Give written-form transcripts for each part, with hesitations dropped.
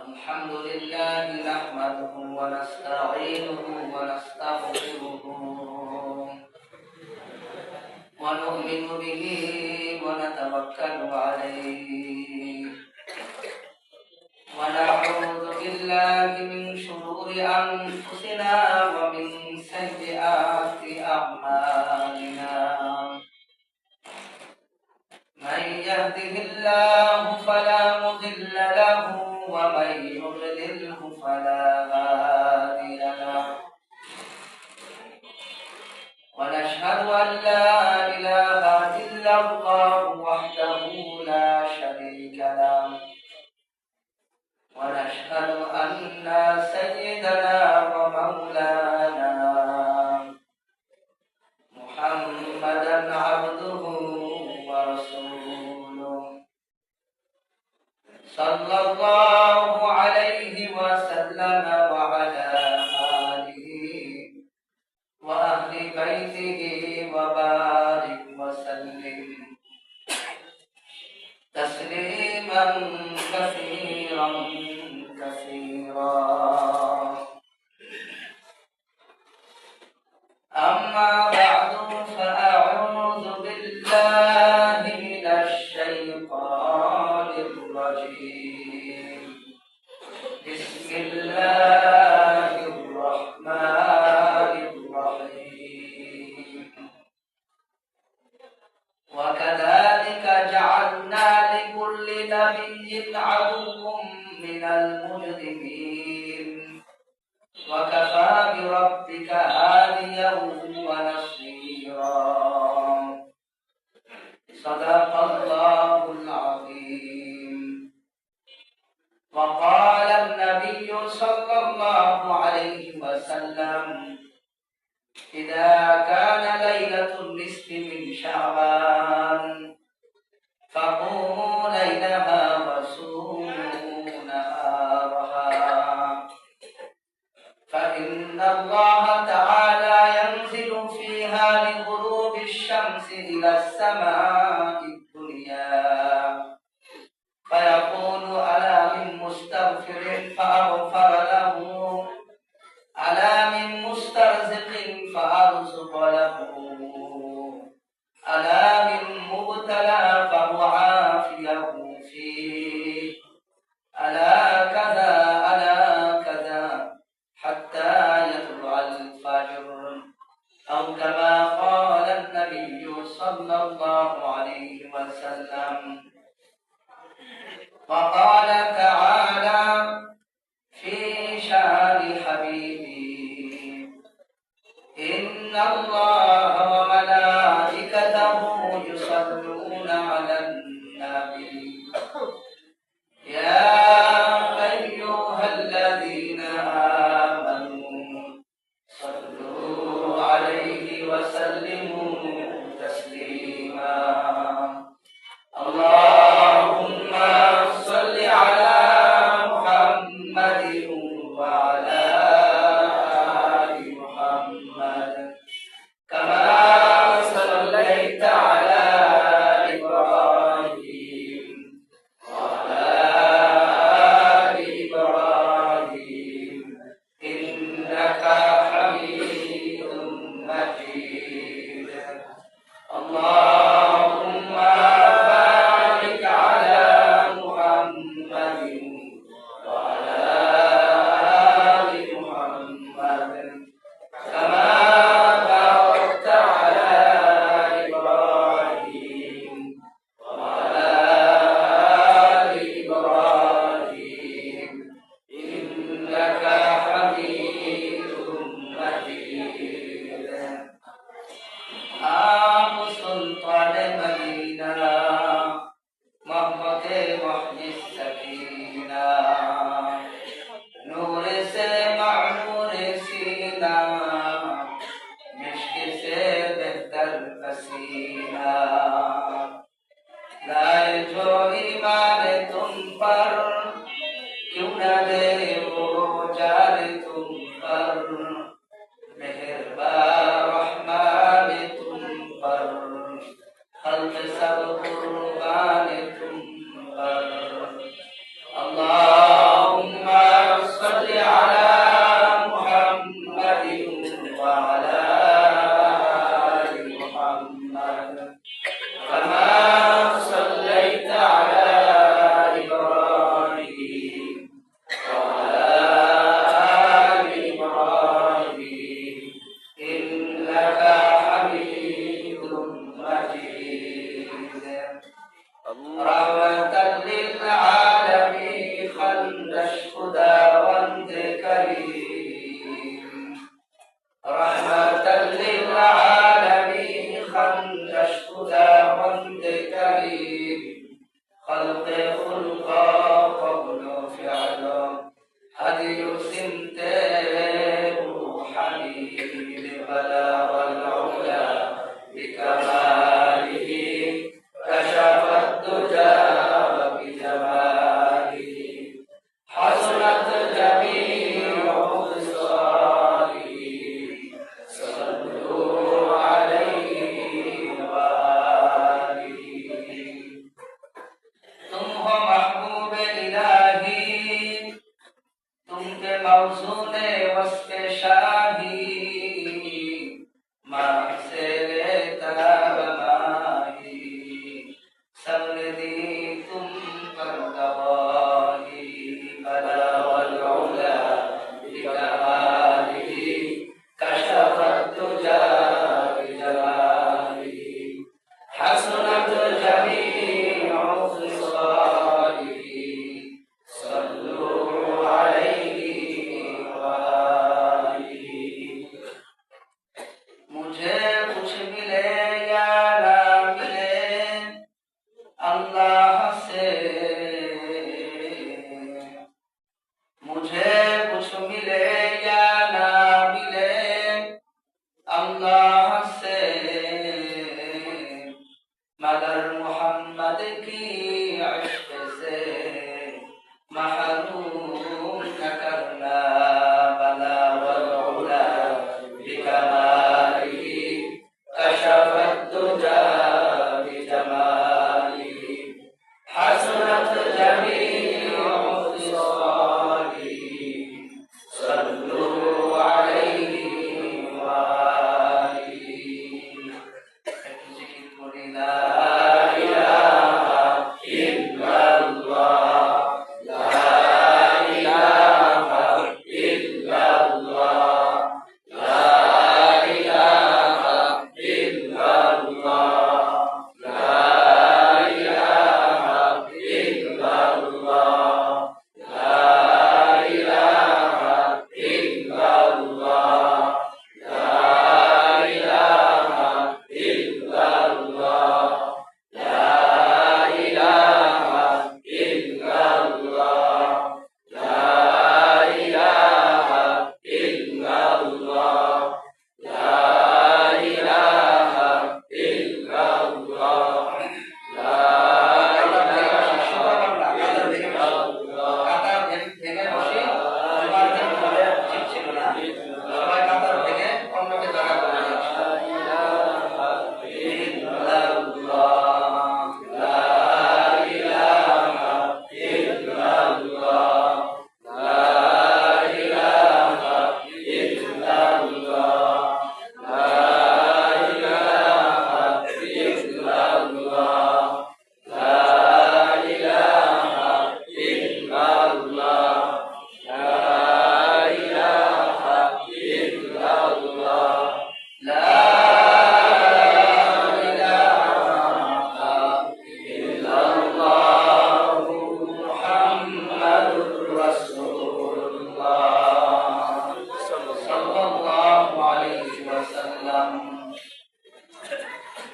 الحمد لله نحمده ونستعينه ونستغفره ونؤمن به ونتوكل عليه ونعوذ بالله من شرور أنفسنا ومن سيئات أعمالنا من يهده الله فلا مضل له ومن يضلله فلا هادي له ونشهد أن لا إله إلا الله وحده لا شريك له ونشهد أن سيدنا ومولانا محمدا عبده ورسوله صلى الله عليه وسلم وعلى آله وأهل بيته وبارك وسلم تسليما كثيرا كثيرا أما بعد فأعوذ بالله من الشيطان الرجيم بسم الله الرحمن الرحيم وكذلك جعلنا لكل نبي عدو من المجرمين وكفى بربك هاديا ونصيرا صدق الله العظيم وقال النبي صلى الله عليه وسلم إذا كان ليلة النصف من شعبان فقوموا ليلها وصوموا نهارها فإن الله تعالى ينزل فيها لغروب الشمس إلى السماء الدنيا فيقول ألا من مستغفر فأغفر له ألا من مسترزق فأرزق له ألا من مبتلى فأعافيه فيه ألا كذا حتى يطلع الفجر أو كما قال النبي صلى الله عليه وسلم وقال تعالى في شان حبيبي إن الله وملائكته يصلون على النبي يا أيها الذين آمنوا صلوا عليه وسلموا تسليما اللهم صل على محمد وعلى آل محمد كما صليت على إبراهيم وعلى آل إبراهيم إنك حميد مجيد اللهم بارك على محمد وعلى آل محمد كما باركت على إبراهيم وعلى آل إبراهيم إنك حميد مجيد आप सुल्तान मदीना मोहम्मद मुहय्यी सकीना नूर से मानूर सीना मिश्क से बेहतर पसीना लाए जो ईमान तुम पर क्यों न दे वो जार तुम पर मेहरबान रहमान तुम पर खल्क सब कुर्बान तुम पर अल्लाहुम्मा मौजूने वस्फ़े शाही माँ से लेता बमाही सबने दी तुम पर गवाही बला वल उला बिकमालिही कशफत तुजा बिजलालिही हसनत जमीउ खिसालिही सल्लू अलैहि वालिही। मुझे कुछ मिले या ना मिले अल्लाह से, मुझे कुछ मिले या ना मिले अल्लाह से, मगर मोहम्मद की इश्क से महरूम न करना बला वल उला बिकमालिही कशफत तुजा बिजमालिही हसनत जमीउ खिसालिही सल्लू अलैहि वालिही। একটু জিকির করি লা ইলাহা ইল্লাল্লাহ লা ইলাহা ইল্লাল্লাহ লা ইলাহা ইল্লাল্লাহ লা ইলাহা ইল্লাল্লাহ লা ইলাহা ইল্লাল্লাহ লা ইলাহা ইল্লাল্লাহ লা ইলাহা ইল্লাল্লাহ লা ইলাহা ইল্লাল্লাহ লা ইলাহা ইল্লাল্লাহ লা কাতার ভেঙে বসে সবার ঠিক ছিল না, সবাই কাতার ভেঙে অন্যকে জায়গা করে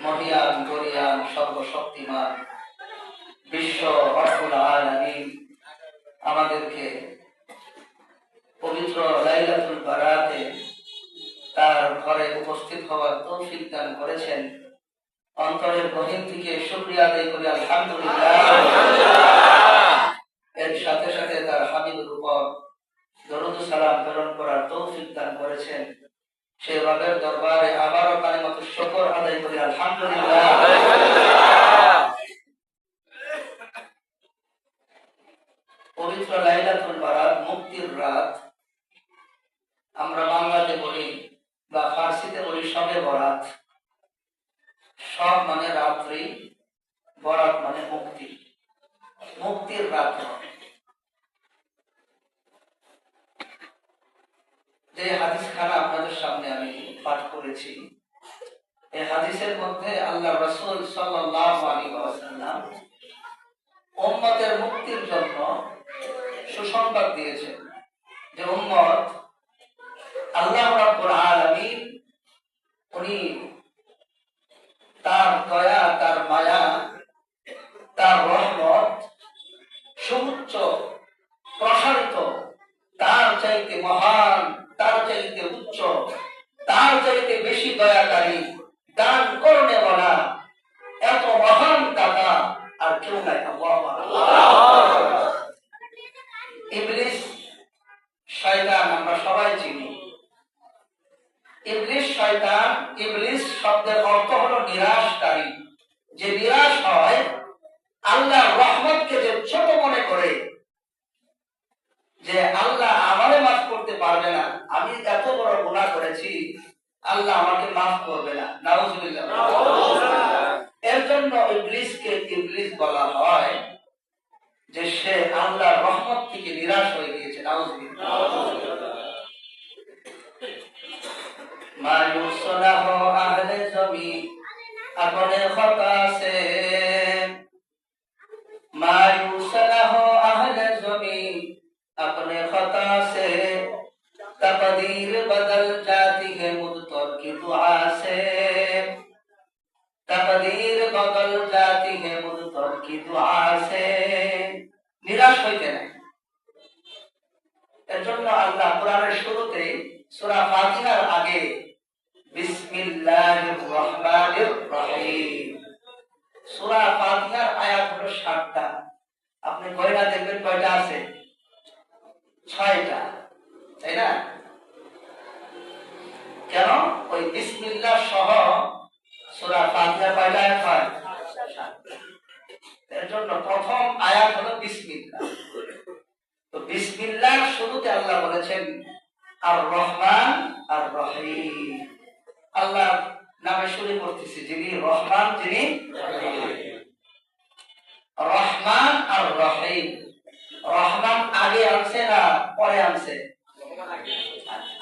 মহিয়ান গরিয়ান সর্বশক্তিমান বিশ্ব রব্বুল আলামিন আমাদেরকে পবিত্র লাইলাতুল বারাতে তার ঘরে উপস্থিত হওয়ার তৌফিক দান করেছেন। অন্তরের গহীন থেকে শুকরিয়া আদায় করি আলহামদুলিল্লাহ। এর সাথে সাথে তার হাবিবের উপর দরুদ সালাম প্রেরণ করার তৌফিক দান করেছেন। সেই রবের দরবারে আবারও কালিমাত শুকর আদায় করি আলহামদুলিল্লাহ। পবিত্র লাইলাতুল বারাত মুক্তির রাত, আমরা বাংলাতে বলি বা ফার্সিতে বলি শবে বরাত। সব মানে রাত্রি, বরাত মানে মুক্তি, মুক্তির রাত। যে হাদিস খানা আপনাদের সামনে আমি পাঠ করেছি, এই হাদিসের মধ্যে আল্লাহ রাসূল সাল্লাল্লাহু আলাইহি ওয়াসাল্লাম উম্মতের মুক্তির জন্য সুসংবাদ দিয়েছেন যে উম্মত আল্লাহ রাব্বুল আলামিন উনি তার দয়া, তার মায়া, তার রহমত সুউচ্চ প্রসারিত, তার চাইতে মহান, তার চাইতে উচ্চ, তার চাইতে বেশি দয়াকারী, দান করনেওয়ালা, এত মহান দাতা আর কেউ নাই। ইবলিস শয়তান আমরা সবাই চিনি। ইবলিস শয়তান, ইবলিস শব্দের অর্থ হলো নিরাশকারী। যে নিরাশ হয়, আল্লাহ রহমতকে যে ছোট মনে করে, যে আল্লাহ আমারে মাফ করতে পারবে না, আমি এত বড় গুনাহ করেছি, আল্লাহ আমাকে মাফ করবে না। নাউজুবিল্লাহ। এর জন্য ইবলিসকে ইবলিস বলা হয় যে সে আল্লাহর রহমত থেকে নিরাশ হয়ে গিয়েছে। নাউজুবিল্লাহ। মায়ুস সলাহ আহলে জমি अपने खता से, मायूस न हो अहले ज़मीन अपने खता से, तकदीर बदल जाती है मुद्तर की दुआ से, तकदीर बदल जाती है मुद्तर की दुआ से। निराश হইতে নাই। এর জন্য আল্লাহ কোরআনের শুরুতে সূরা ফাতিহার আগে বিসমিল্লাহির রহমানির রহিম, সূরা ফাতিহার আয়াত হলো 7টা। আপনি কয়টা দেখবেন, কয়টা আছে? 6টা, তাই না? কেন? ওই বিসমিল্লাহ সহ সূরা ফাতিহা কয়টা আয়াত হয়? 7টা। এর জন্য প্রথম আয়াত হলো বিসমিল্লাহ। তো বিসমিল্লাহ শুরুতে আল্লাহ বলেছেন আর রহমান আর রহিম। আল্লাহ নামে শুরু করতেছি, যিনি রহমান, যিনি রহমান আর রহিম। রহমান আগে আনছে না পরে আনছে?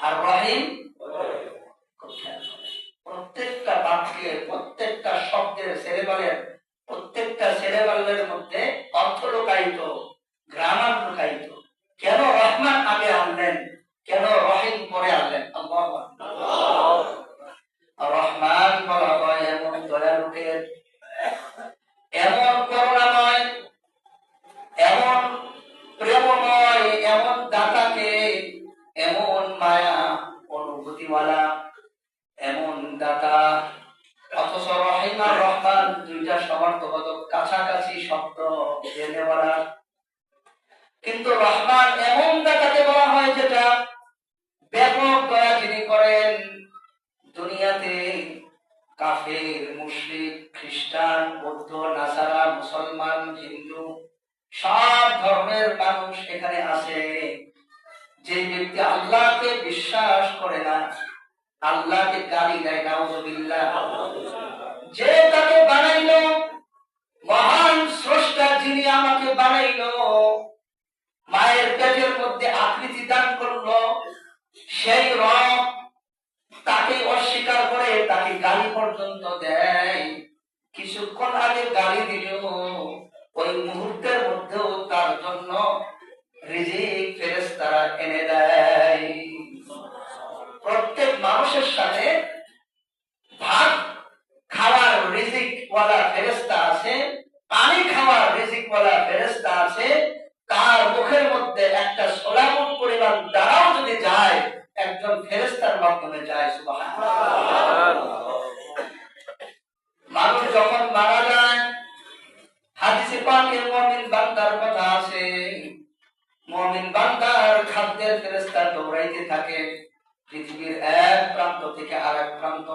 আর রহিম প্রত্যেকটা বাক্যে, প্রত্যেকটা শব্দের সিলেবালের, প্রত্যেকটা সিলেবালের মধ্যে অর্থ লুকায়িত, গ্রামার লুকায়িত। কেন রহমান আগে আনলেন, কেন রহিম পরে আনলেন? আল্লাহু আকবার। রহমান বলা হয় এমন দয়ালুকে, এমন করুণাময়, এমন প্রেমময়, এমন দাতাকে, এমন মায়া অনুভূতিওয়ালা, এমন দাতা। অথচ রহিম আর রহমান দুইটা সমার্থবোধক, কাছাকাছি শব্দ জেনেওয়ালা। কিন্তু রহমান এমন দাতাকে বলা হয় যেটা ব্যাপক দয়া যিনি করেন। দুনিয়াতে কাফের, মুশরিক, খ্রিস্টান, বৌদ্ধ, নাসারা, মুসলমান, হিন্দু, সব ধর্মের মানুষ এখানে আছে। যে ব্যক্তি আল্লাহকে বিশ্বাস করে না, আল্লাহকে গালি দেয়, নাউজুবিল্লাহ, যে তাকে বানাইলো, মহান স্রষ্টা যিনি আমাকে বানাইলো, মায়ের পেটের মধ্যে আকৃতি দান করলো, সেই রব তাকে অস্বীকার করে, তাকে গালি পর্যন্ত দেয়। কিছুক্ষণ আগে গালি দিলেও ওই মুহূর্তের মধ্যেও তার জন্য রিজিক ফেরেশতারা এনে দেয়। প্রত্যেক মানুষের সাথে ভাত খাওয়ার রিজিক ওয়ালা ফেরেশতা আছে, পানি খাওয়ার রিজিক ওয়ালা ফেরেশতা আছে। তার মুখের মধ্যে একটা সোলামুন পরিমাণ দানাও যদি যায়, একজন ফেরেশতার মাধ্যমে যায়। সুবহানাল্লাহ। মানুষ যখন মারা যায়, হাদিসে পাকে মুমিন বান্দার কথা আছে, মুমিন বান্দার খাদ্যের ফেরেশতা দৌড়াইতে থাকে পৃথিবীর এক প্রান্ত থেকে আরেক প্রান্ত,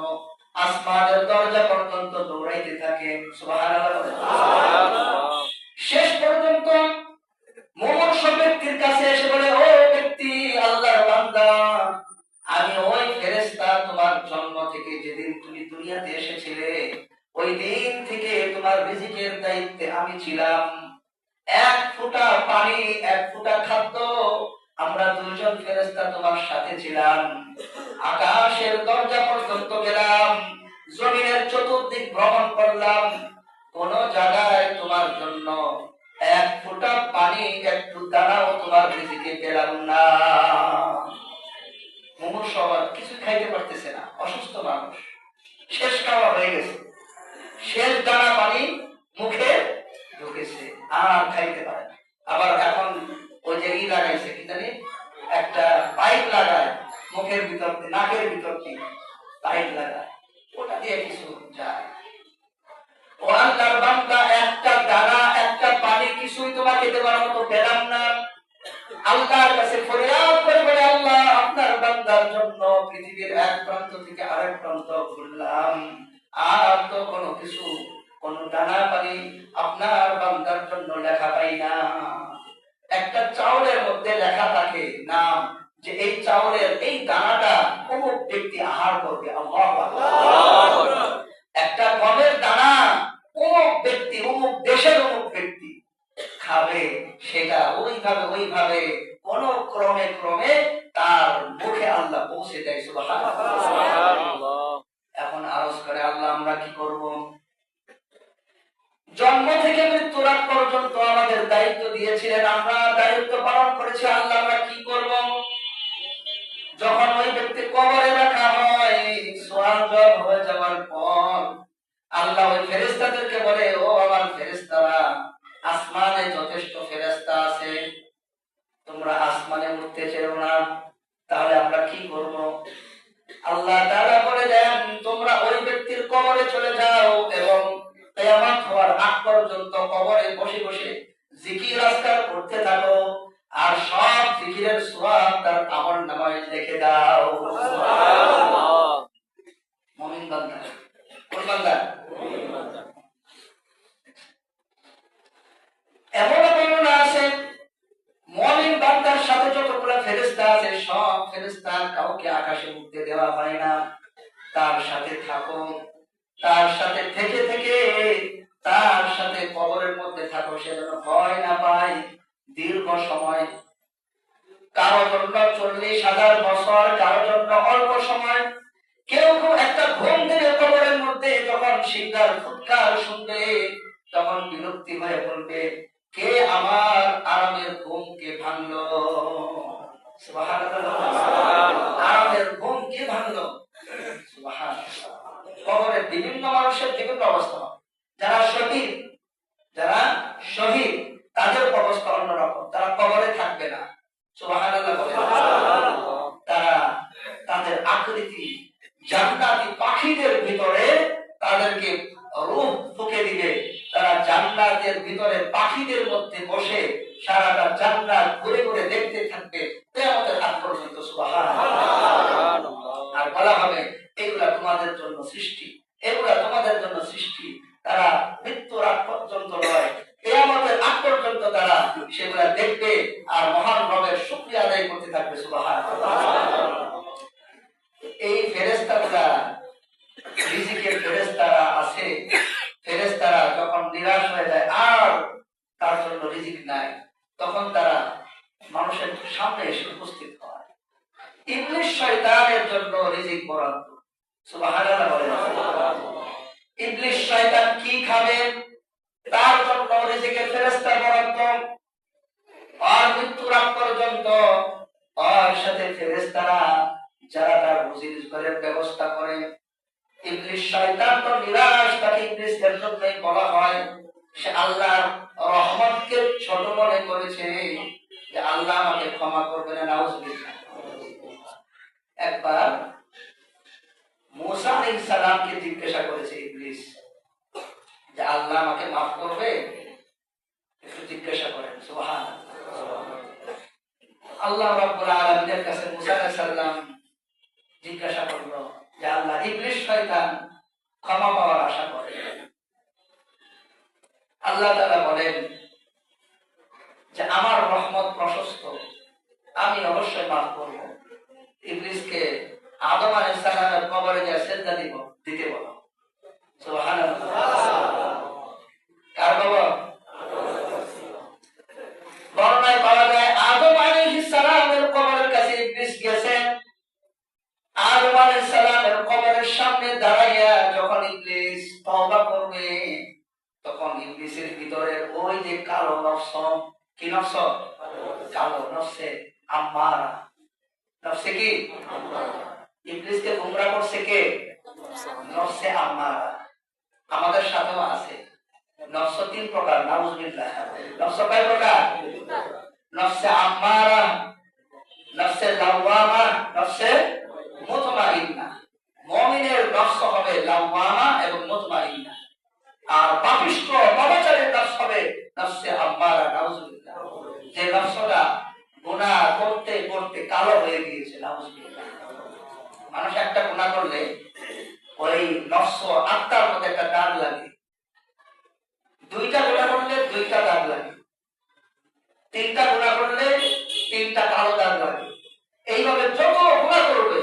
আসমানের দরজা পর্যন্ত দৌড়াইতে থাকে। সুবহানাল্লাহ। শেষ পর্যন্ত মুমূর্ষ ব্যক্তির কাছে এসে বলে, ও ব্যক্তি, আল্লাহর বান্দা, আমি ওই ফেরেশতা তোমার জন্ম থেকে যেদিন তুমি দুনিয়াতে এসেছিলে, ওই দিন থেকে তোমার রিজিকের দায়িত্বে আমি ছিলাম। এক ফোঁটা পানি, এক ফোঁটা খাদ্য, আমরা দুইজন ফেরেশতা তোমার সাথে ছিলাম। আকাশের দরজা পর্যন্ত গেলাম, জমিনের চতুর্দিক ভ্রমণ করলাম, কোন জায়গায় তোমার জন্য এক ফোঁটা পানি, একটু দানাও তোমার রিজিকে পেলাম না। মুমূর্ষ কিছু খাইতে পারতেছে না, অসুস্থ মানুষ, শেষ খাওয়া হয়ে গেছে, শেষ দানা পানি মুখে ঢুকেছে, আর খাইতে পারে না। আবার এখন ওই যে লাগাইছে, কি জানি একটা পাইপ লাগায় মুখের ভিতর, নাকের ভিতর দিয়ে পাইপ লাগায়, ওটা দিয়ে কিছু যায়। ও আল্লাহর বান্দা, একটা দানা, একটা পানি কিছুই তোমাকে দেওয়ার মতো পেলাম না। আল্লাহর কাছে ফরিয়াদ করে বলে, আল্লাহ, আপনার বান্দার জন্য পৃথিবীর এক প্রান্ত থেকে আরেক প্রান্ত ঘুরলাম, আর তো কোনো কিছু, কোনো দানা পানি আপনার বান্দার জন্য লেখা পাই না। একটা চাউলের মধ্যে লেখা থাকে নাম, যে এই চাউলের এই দানাটা অমুক ব্যক্তি আহার করবে, আল্লাহু আকবার। একটা গমের দানা অমুক ব্যক্তি, অমুক দেশের অমুক ব্যক্তি খাবে, সেটা ওইভাবে কোন ক্রমে ক্রমে তার মুখে আল্লাহ পৌঁছে দেয়, সুবহানাল্লাহ। এখন আরজ করে আল্লাহ, আমরা কি করব? জন্ম থেকে মৃত্যুর আগ পর্যন্ত আমাদের দায়িত্ব দিয়েছিলেন, আমরা দায়িত্ব পালন করেছি, আল্লাহ আমরা কি করব? যখন ওই ব্যক্তি কবরে রাখা হয়, সোয়াল জব হয়ে যাওয়ার পর আল্লাহ ওই ফেরেশতাদেরকে বলে, ও আমার ফেরেশতারা, আসমানে যথেষ্ট ফেরেশতা আছে, তোমরা আসমানে উঠতে চেও না, তাহলে আমরা কি করব? আল্লাহ তাআলা বলে দেন, তোমরা ওই ব্যক্তির কবরে চলে যাও এবং কিয়ামত হওয়ার আগ পর্যন্ত কবরে বসে বসে জিকির আজকার করতে থাকো, আর সব জিকিরের সওয়াব তার আমলনামায় লিখে দাও। সুবহানাল্লাহ। মুমিন বান্দা, কোন বান্দা? মুমিন বান্দা। এমন বর্ণনা আছে, মুমিন বান্দার সাথে যতগুলো ফেরেশতা আছে, সব ফেরেশতা কাউকে আকাশে উঠতে দেওয়া হয় না। তার সাথে থাকো, তার সাথে থেকে থেকে তার সাথে কবরের মধ্যে থাকো, সে যেন ভয় না পায় দীর্ঘ সময়। কারো জন্য 40,000 বছর, কারো জন্য অল্প সময়। কেউ কেউ একটা ঘুম থেকে কবরের মধ্যে যখন সিংহার ফুৎকার শুনবে, তখন বিরক্তি হয়ে বলবে, কে আমার আরামের ঘুমকে ভাঙলো? সুবহানাল্লাহ। আরামের ঘুম কে ভাঙলো? সুবহানাল্লাহ। কবরে বিভিন্ন মানুষের বিভিন্ন অবস্থা। যারা শহীদ তাদের অবস্থা অন্যরকম, তারা কবরে থাকবে না। সুবহানাল্লাহ বলেন। তারা তাদের আকৃতি জান্নাতি পাখিদের ভিতরে তাদেরকে রূহ ফুঁকে দিবে, তারা জান্নাতের ভিতরে পাখিদের মধ্যে বসে সারাটা জান্নাত ঘুরে ঘুরে দেখতে থাকবে কিয়ামতের আগ পর্যন্ত। সুবহানাল্লাহ। আর বলা হবে, এগুলা তোমাদের জন্য সৃষ্টি, এগুলা তোমাদের জন্য সৃষ্টি। তারা মৃত্যুর আগ পর্যন্ত নয়, কিয়ামতের আগ পর্যন্ত তারা সেগুলা দেখবে আর মহান রবের শুকরিয়া আদায় করতে থাকবে। সুবহানাল্লাহ। এই ফেরেশতাগুলা, রিজিকের ফেরেশতারা আছে, ফেরেশতারা যখন নিরাশ হয়ে যায় আর তার জন্য রিজিক নাই, তখন তারা মানুষের সামনে এসে উপস্থিত হয়। ইবলিস শয়তানের জন্য রিজিক বরাদ্দ। সুবহানাল্লাহ বলেন। ইবলিস শয়তান কি খাবে, তার জন্য রিজিকের ফেরেশতা বরাদ্দ। আর মৃত্যুর আগ পর্যন্ত আর সাথে ফেরেশতারা যারা তার রুজি রোজগারের ব্যবস্থা করে। ইবলিস শয়তান তো নিরাশ, তাকে ইবলিস এর জন্যই বলা হয়, সে আল্লাহর রহমতকে ছোট মনে করেছে, যে আল্লাহ আমাকে ক্ষমা করবে না, নাউজুবিল্লাহ। একবার মুসা আলাইহিস সালামকে জিজ্ঞাসা করেছে ইবলিস, যে আল্লাহ আমাকে মাফ করবে? একটু জিজ্ঞাসা করেন। সুবহানাল্লাহ। আল্লাহ রাব্বুল আলামিনের কাছে মুসা আলাইহিস সালাম জিজ্ঞাসা করলো, যে আল্লাহ, ইবলিস শয়তান ক্ষমা পাওয়ার আশা করে। আল্লাহ তাআলা বলেন যে আমার রহমত প্রশস্ত, আমি অবশ্যই মাফ করব। ইবলিসকে আদম আলাইহিস সালামের কবরে গিয়ে সিজদা দিতে বলো। সুবহানাল্লাহ। কার বাবা? বর্ণনায় পাওয়া যায় আদম আলাইহিস সালামের কবরের কাছে ইবলিস গেছেন। আদম আলাইহিস সালামের কবরের সামনে দাঁড়াইয়া যখন ইবলিস তওবা করবে, তখন ইবলিসের ভিতরের ওই যে কালো নফস, কি নফস? কালো নফসে আম্মারা, নফসে কি? ইবলিসকে গোমরাহ করছে কে? নফসে আম্মারা। আমাদের সাথেও আছে। নফস 3 প্রকার, নাউজুবিল্লাহ। নফস কয় প্রকার? নফসে আম্মারা, নফসে লাওয়ামা, নফসে মুতমাইন্না। মুমিনের নফস হবে লাওয়ামা এবং মুতমাইন্না, আর পাপিষ্ঠ পাপাচারীর নফস হবে নফসে আম্মারা, নাউজুবিল্লাহ। যে নফসটা গুনাহ করতে করতে কালো হয়ে গিয়েছে, নাউজুবিল্লাহ। মানুষ একটা গুনাহ করলে ওই নফস আত্মার মধ্যে একটা দাগ লাগে। 2টা গুনাহ করলে 2টা দাগ লাগে, 3টা গুনাহ করলে 3টা কালো দাগ লাগে, এইভাবে যত গুনাহ করবে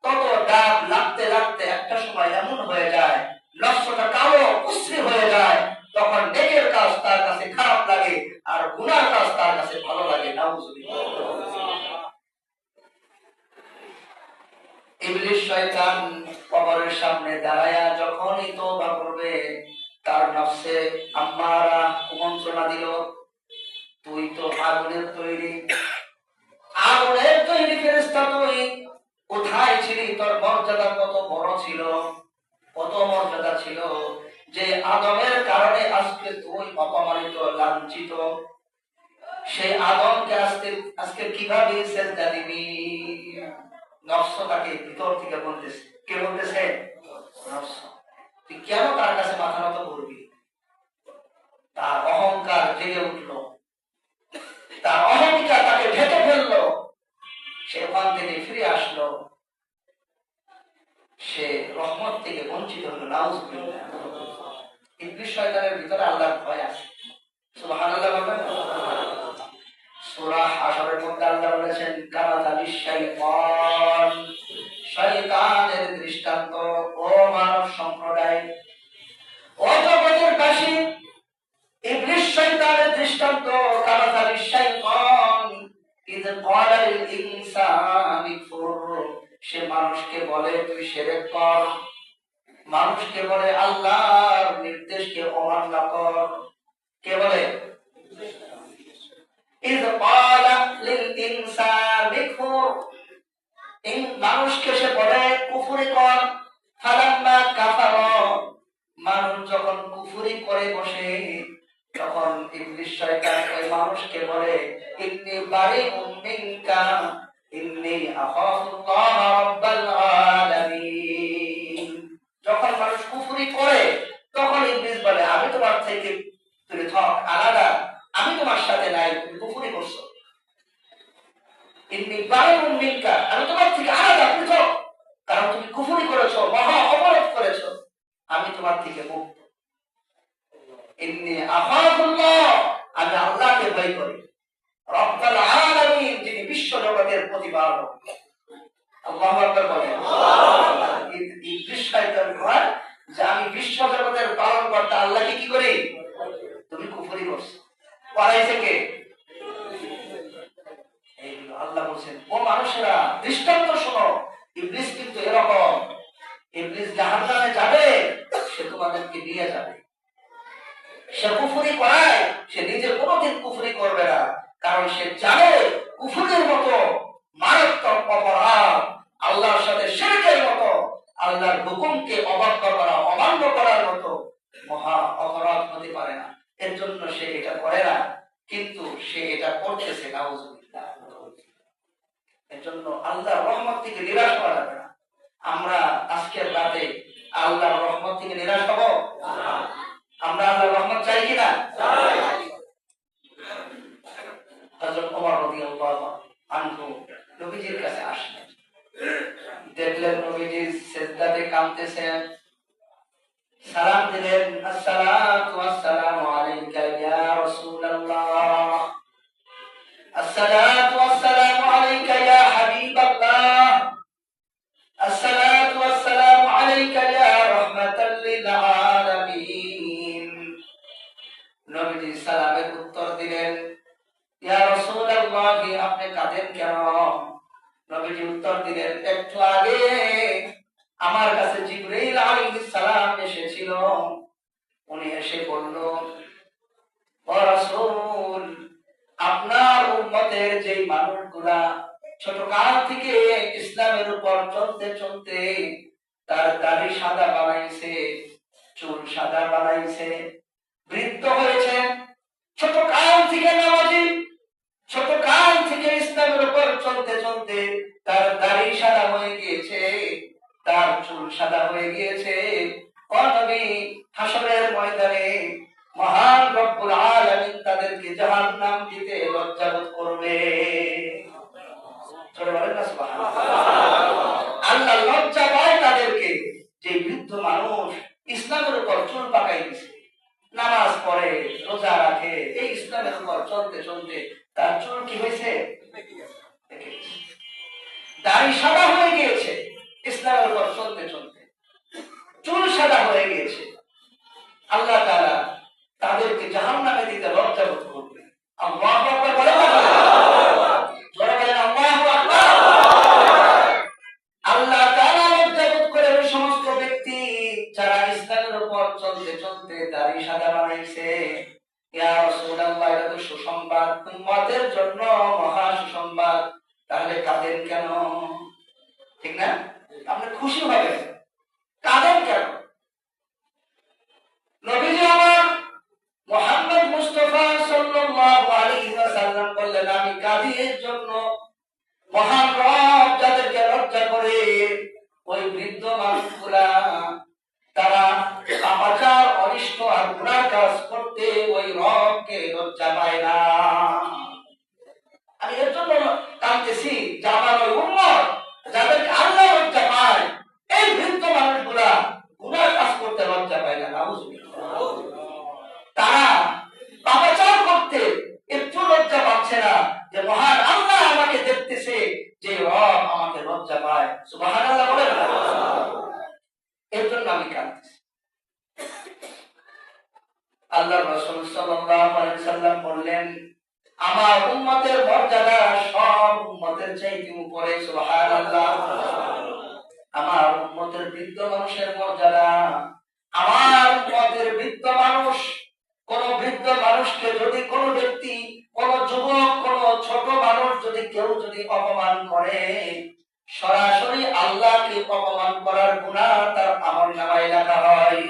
তত ডাব লাগতে লাগতে একটা সময় এমন হয়ে যায় নফসটা কালো কুশ্রী হয়ে যায়, তখন নেকের কাজ তার কাছে খারাপ লাগে আর গুনার কাজ তার কাছে ভালো লাগে। নাউজুবিল্লাহ। ইবলিস শয়তান কবরের সামনে দাঁড়ায়া যখনই তওবা করবে তার নফসে আম্মারা কুমন্ত্রণা দিল, তুই তো আগুনের তৈরি, আগুনের তৈরি ফেরেশতা, তুই কোথায় ছিলি? তোর মর্যাদা কত বড় ছিল, কত মর্যাদা ছিল, যে আদমের কারণে আজকে তুই অপমানিত লাঞ্ছিত, সেই আদমকে আজকে কিভাবে সেজদা দিবি? নফস তাকে ভিতর থেকে বলতেছে। কে বলতেছে? নফস। তুই কেন তার কাছে মাথা নত করবি? তার অহংকার জেগে উঠল, তার অহংকার তাকে ঢেকে ফেললো, সে ওখান থেকে ফিরে আসলো, সে রহমত থেকে বঞ্চিত হলো। নাউজুবিল্লাহ। ইবলিস শয়তানের ভিতরে আল্লাহর ভয় আছে। সুবহানাল্লাহ বলবেন। সূরা হাশরের মধ্যে আল্লাহ বলেছেন কামাতালিশ শাইতান, শয়তানের দৃষ্টান্ত। ও মানব সম্প্রদায়, ও জগতের বাসী, ইবলিস শয়তানের দৃষ্টান্ত কামাতালিশ শাইতান ইয ক্বালা লিল ইনসানি কুফর। সে মানুষকে বলে তুই শিরক কর, মানুষকে বলে আল্লাহর নির্দেশকে অমান্য কর। কে বলে? ইয ক্বালা লিল ইনসানি কুফর, মানুষকে সে বলে কুফরি কর। ফালাম্মা কাফারা, মানুষ যখন কুফরি করে বসে তখন ইবলিস শয়তান ওই মানুষকে বলে ইন্নী বারিউম মিনকা ইন্নী আখাফুল্লাহ রাব্বাল আলামিন। যখন মানুষ কুফরি করে তখন ইবলিস বলে আমি তোমার থেকে পৃথক, আলাদা, আমি তোমার সাথে নাই, তুমি কুফরি করছো। ইন্নী বারিউম মিনকা, আমি তোমার থেকে আলাদা, পৃথক, কারণ তুমি কুফরি করেছো, মহা অপরাধ করেছো, আমি তোমার থেকে মুক্ত। ইন্নী আখাফুল্লাহ, আমি আল্লাহকে ভয় করি, রব্বাল আলামিন, যিনি বিশ্ব জগতের প্রতিপালক। আল্লাহু আকবার বলেন। ইবলিস শয়তান কয় যে আমি বিশ্ব জগতের পালনকর্তা আল্লাহকে কি করি? তুমি কুফরি করছো। পড়াইছে কে? এইগুলো আল্লাহ বলেন ও মানুষেরা দৃষ্টান্ত শোনো, ইবলিস কিন্তু এরকম, ইবলিস জাহান্নামে যাবে, সে তোমাদেরকে নিয়ে যাবে। সে কুফরি করায়, সে নিজে কোনোদিন কুফরি করবে না, কারণ সে জানে কুফরির মতো মারাত্মক অপরাধ, আল্লাহর সাথে শিরকের মতো, আল্লাহর হুকুমকে অবাধ্য করা, অমান্য করার মতো মহা অপরাধ হতে পারে না। এর জন্য সে এটা করে না, কিন্তু সে এটা করতেছে। নাউজুবিল্লাহ। এর জন্য আল্লাহর রহমত থেকে নিরাশ হওয়া যাবে না। আমরা আজকের রাতে আল্লাহর রহমত থেকে নিরাশ হব? আমরা আল্লাহর রহমত চাই কিনা? হযরত ওমর রাদিয়াল্লাহু আনহু নবীজির কাছে আসলেন, দেখলেন নবীজি সিজদাতে কাঁদতেছেন, সালাম দিলেন, আসসালাতু ওয়াসসালামু আলাইকা ইয়া রাসূলুল্লাহ, আসসালাতু ওয়াসসালামু আলাইকা ইয়া হাবিবাল্লাহ, আসসালাতু ওয়াসসালামু আলাইকা ইয়া রাহমাতাল লিল আলামিন। নবীজি সালামের উত্তর দিলেন, ইয়া রাসূলুল্লাহ, আপনি কাঁদেন কেন? নবীজি উত্তর দিলেন, একটু আগে আমার কাছে জিবরাইল আলাইহিস সালাম এসেছিল, উনি এসে বলল, ও রাসূল, আপনার উম্মতের যেই মানুষগুলা ছোট কাল থেকে ইসলামের উপর চলতে চলতে তার দাড়ি সাদা বানাইছে, চুল সাদা বানাইছে, বৃদ্ধ হয়েছে, ছোট কাল থেকে নামাজি, ছোট কাল থেকে ইসলামের উপর চলতে চলতে তার দাড়ি সাদা হয়ে গিয়েছে, তার চুল সাদা হয়ে গিয়েছে, ও নবী, হাসরের ময়দানে মহান রব্বুল আলামিন তাদেরকে জাহান্নাম দিতে লজ্জাবোধ করবে। চলে বলেন না সুবহানাল্লাহ। আল্লাহ লজ্জা পায় তাদেরকে, যে বৃদ্ধ মানুষ ইসলামের উপর চুল পাকাই দিছে, নামাজ পড়ে, রোজা রাখে, এই ইসলামের উপর চলতে চলতে তার চুল কি হয়েছে? দাড়ি সাদা হয়ে গিয়েছে ইসলামের উপর চলতে চলতে, চুল সাদা হয়ে গিয়েছে, আল্লাহ তাআলা তাদেরকে জাহান্নামে দিতে লজ্জা বোধ করবে। আল্লাহু আকবার বলেন না? জোরে বলেন আল্লাহু আকবার। আল্লাহ তাআলা লজ্জা বোধ করে ওই সমস্ত ব্যক্তি যারা ইসলামের উপর চলতে চলতে দাড়ি সাদা বানাইছে। ইয়া রাসূলুল্লাহ, এটা তো সুসংবাদ, উম্মতের জন্য মহা সুসংবাদ। তাহলে কাঁদেন কেন? ঠিক না? আপনি খুশি হবেন, কাঁদেন কেন? নবীজি আমার মুহাম্মদ মুস্তাফা সাল্লাল্লাহু আলাইহি ওয়াসাল্লাম বললেন, আমি কাঁদি এর জন্য মহান রব যাদেরকে লজ্জা করে ওই বৃদ্ধ মানুষগুলা তারা পাপাচার অনিষ্ট আর গুনাহ কাজ করতে ওই রবকে লজ্জা পায় না। আমি এর জন্য কাঁদতেছি যে আমার ওই উম্মত যাদেরকে আল্লাহ লজ্জা পায়, এই বৃদ্ধ মানুষগুলা গুনাহ কাজ করতে লজ্জা পায় না। তারা পাপাচার করতে একটু লজ্জা পাচ্ছে না যে মহান আল্লাহ আমাকে দেখতেছে, যে রব আমাকে লজ্জা পায়। সুবহানাল্লাহ বলেন না? এর জন্য আমি কাঁদতেছি। আল্লাহর রাসূল সাল্লাল্লাহু আলাইহি সাল্লাম বললেন, আমার উম্মতের মর্যাদা সব উম্মতের চাইতে উপরে। সুবহানাল্লাহ। আমার উম্মতের বৃদ্ধ মানুষের মর্যাদা, আমার উম্মতের বৃদ্ধ মানুষ, কোন বৃদ্ধ মানুষকে যদি কোন ব্যক্তি, কোন যুবক, কোন ছোট মানুষ যদি কেউ যদি অপমান করে, সরাসরি আল্লাহকে অপমান করার গুনাহ তার আমলনামায় লেখা হয়।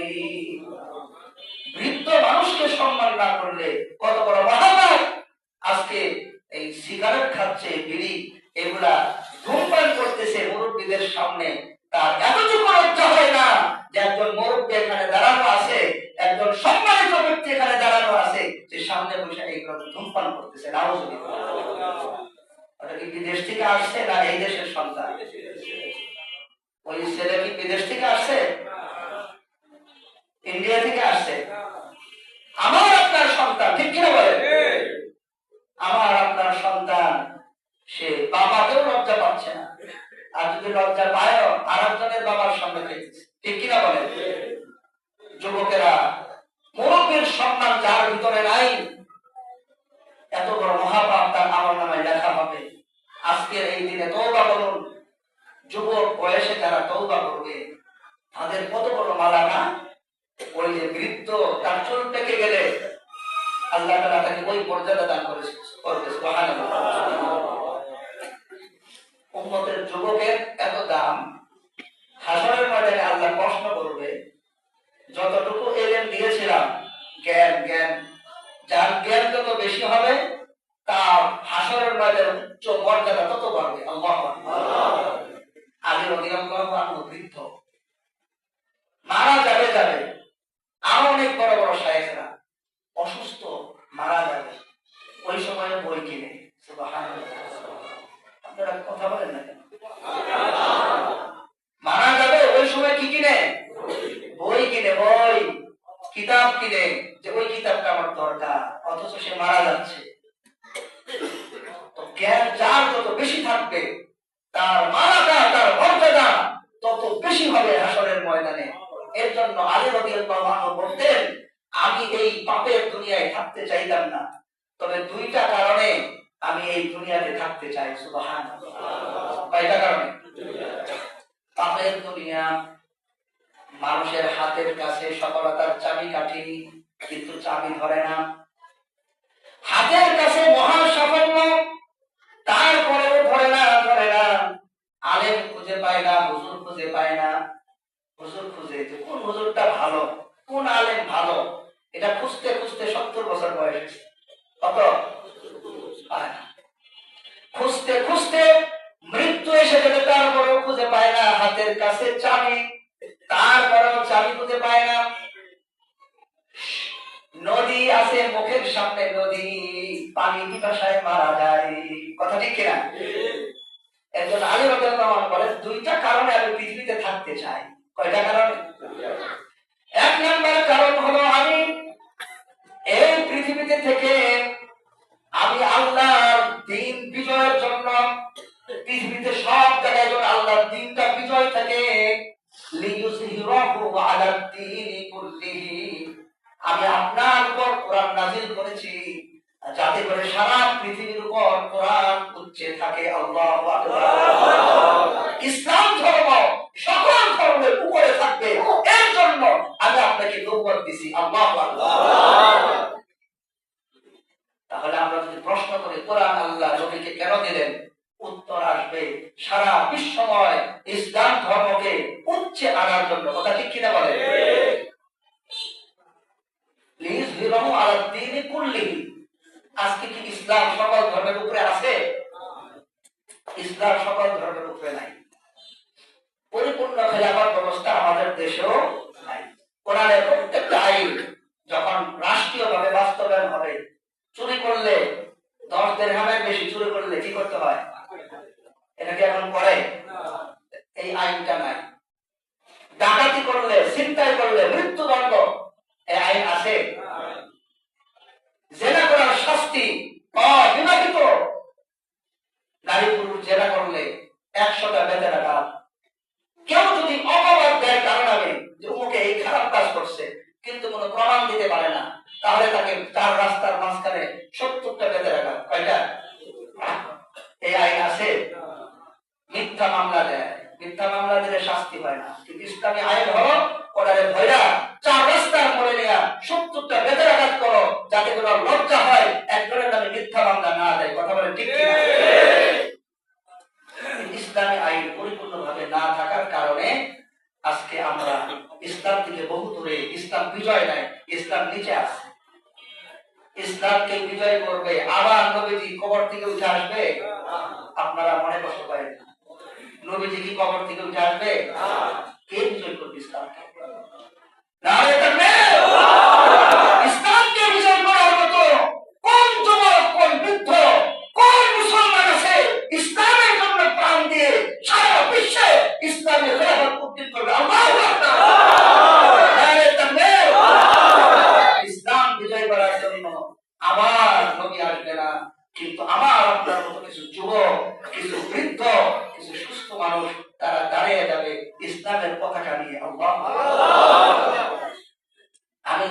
বৃদ্ধ মানুষকে সম্মান না করলে কত বড় মহাপাপ। আজকে এই সিগারেট খাচ্ছে, বিড়ি, এগুলা ধূমপান করতেছে মুরব্বীদের সামনে, তার এতটুকু লজ্জা হয় না যে একজন মুরব্বী এখানে দাঁড়ানো আছে, একজন সম্মানিত ব্যক্তি এখানে দাঁড়ানো আছে, যে সামনে বসে এইগুলো ধূমপান করতেছে। নাউজুবিল্লাহ। ওটা কি বিদেশ থেকে আসছে না এই দেশের সন্তান? ওই ছেলে কি বিদেশ থেকে আসছে? ইন্ডিয়া থেকে আসছে? আমার আপনার সন্তান, ঠিক কিনা বলেন? আমার আপনার সন্তান, সে বাবাকেও লজ্জা পাচ্ছে না, আর যদি লজ্জা পায় আর একজনের বাবার সামনে খাইতেছে। ঠিক কিনা বলেন? যুবকেরা, মুরব্বীর সম্মান যার ভিতরে নাই, এত বড় মহাপাপ তার আমলনামায় লেখা হবে। আজকের এই দিনে তওবা করুন। যুবক বয়সে যারা তওবা করবে তাদের কত বড় মালা না? ওই যে বৃদ্ধ তার চুল পেকে গেলে আল্লাহ তাআলা তাকে ওই মর্যাদা দান করেছে। সুবহানাল্লাহ। উম্মতের যুবকের এত দাম, হাসরের ময়দানে আল্লাহ প্রশ্ন করবে, যতটুকু ইলম দিয়েছিলাম, জ্ঞান, যার জ্ঞান যত বেশি হবে তার হাসরের ময়দানে উচ্চ মর্যাদা তত বাড়বে। আল্লাহু আকবার। আলী রাদিয়াল্লাহু আনহু বৃদ্ধ, মারা যাবে, আর অনেক বড় বড় শায়েখরা অসুস্থ, মারা যাবে, ওই সময় বই কিনে। সুবহানাল্লাহ। আপনারা কথা বলেন না কেন? মারা যাবে ওই সময় কি কিনে? বই কিনে, বই, কিতাব কিনে, যে ওই কিতাবটা আমার দরকার, অথচ সে মারা যাচ্ছে। তো জ্ঞান যার যত বেশি থাকবে তার মানাটা, তার মর্যাদা তত বেশি হবে হাসরের ময়দানে। এর জন্য আলী রাদিয়াল্লাহু আনহু বলতেন, আমি এই পাপের দুনিয়ায় থাকতে চাইতাম না, তবে দুইটা কারণে আমি এই দুনিয়াতে থাকতে চাই। সুবহানাল্লাহ। কয়টা কারণে? পাপের দুনিয়া, মানুষের হাতের কাছে সফলতার চাবিকাঠি, কিন্তু চাবি ধরে না। হাতের কাছে মহা সাফল্য, তারপরেও ধরে না। আলেম খুঁজে পায় না, হুজুর খুঁজে পায় না। হুজুর খুঁজে, কোন হুজুরটা ভালো, কোন আলেম ভালো, এটা খুঁজতে খুঁজতে 70 বছর বয়স। কত? খুঁজতে খুঁজতে মৃত্যু এসে গেলে তারপরেও খুঁজে পায় না। হাতের কাছে চাবি, তারপরেও চাবি খুঁজে পায় না। নদী আছে মুখের সামনে, নদী, পানি পিপাসায় মারা যায়। কথা ঠিক কিনা? একজন আলী রাদিয়াল্লাহু আনহু বলেন, দুইটা কারণে আমি পৃথিবীতে থাকতে চাই। কয়টা কারণে? এক নম্বর কারণ হলো, আমি এই পৃথিবীতে থেকে আমি আল্লাহর দ্বীন বিজয়ের জন্য পৃথিবীতে সব জায়গায় লিইয়ুযহিরাহু আলাদ দীনি কুল্লিহি, আমি আপনার উপর কোরআন নাযিল করেছি যাতে করে সারা পৃথিবীর উপর কোরআন উচ্চে থাকে। আল্লাহু আকবার। ইসলাম ধর্ম সকল ধর্মের উপরে থাকবে, এর জন্য আমি আপনাকে নবুয়ত দিছি। আল্লাহু আকবার। তাহলে আমরা যদি প্রশ্ন করি কোরআন আল্লাহ নবীকে কেন দিলেন, উত্তর আসবে সারা বিশ্বময় ইসলাম ধর্মকে উচ্চে আনার জন্য। কথা ঠিক কিনা বলে? লিইয়ুযহিরাহু আলাদ দীনি কুল্লিহি। আজকে কি ইসলাম সকল ধর্মের উপরে আছে? ইসলাম সকল ধর্মের উপরে নাই। পরিপূর্ণ খেলাফত ব্যবস্থা আমাদের দেশেও নাই। কোরআনের প্রত্যেকটা আইন যখন রাষ্ট্রীয়ভাবে বাস্তবায়ন হবে, চুরি করলে 10 দিরহামের বেশি চুরি করলে কি করতে হয়? এটা কি এখন করে? এই আইনটা নাই। ডাকাতি করলে, ছিনতাই করলে মৃত্যুদণ্ড, এই আইন আছে? জেনা করার শাস্তি বিবাহিত নারী পুরুষ জেনা করলে 100টা বেঁধে রাখা। কেউ যদি অপবাদ দেয় কারণ আমি যে ওকে এই খারাপ কাজ করছে কিন্তু কোনো প্রমাণ দিতে পারে না, তাহলে তাকে তার রাস্তার মাঝখানে 70টা বেঁধে রাখা। কয়টা? এই আইন আছে? মিথ্যা মামলা দেয়, মিথ্যা মামলা দিলে শাস্তি হয় না, কিন্তু ইসলামী আইন হলো ওনারে ধইরা 4 রাস্তার মোড়ে নিয়ে 70টা বেঁধে রাখা করো, যাতে কোনো লজ্জা হয় একজনের নামে মিথ্যা মামলা না দেয়। কথা বলে ঠিক কিনা? ইসলামী আইন পরিপূর্ণভাবে না থাকার কারণে আজকে আমরা ইসলাম থেকে বহু দূরে। ইসলাম বিজয় নাই, ইসলাম নিচে আছে। ইসলামকে বিজয় করবে, আবার নবীজি কবর থেকে উঠে আসবে। আপনারা মনে কষ্ট করেন, নবীজি কি কবর থেকে উঠে আসবে? কে বিজয় করবে ইসলামকে? নারে তাকবীর! ইসলামকে বিজয় করার মতো কোন যুবক, কোন বৃদ্ধ, কোন মুসলমান আছে ইসলামের জন্য প্রাণ দিয়ে সারা বিশ্বে ইসলামের খেলাফত প্রতিষ্ঠা করবে? আল্লাহু আকবার! নারে তাকবীর! ইসলাম বিজয় করার জন্য আবার নবী আসবে না, কিন্তু আমার আপনার মতো কিছু যুবক, কিছু বৃদ্ধ, কিছু সুস্থ মানুষ তারা দাঁড়িয়ে যাবে ইসলামের পতাকা নিয়ে। আল্লাহু আকবার! আমি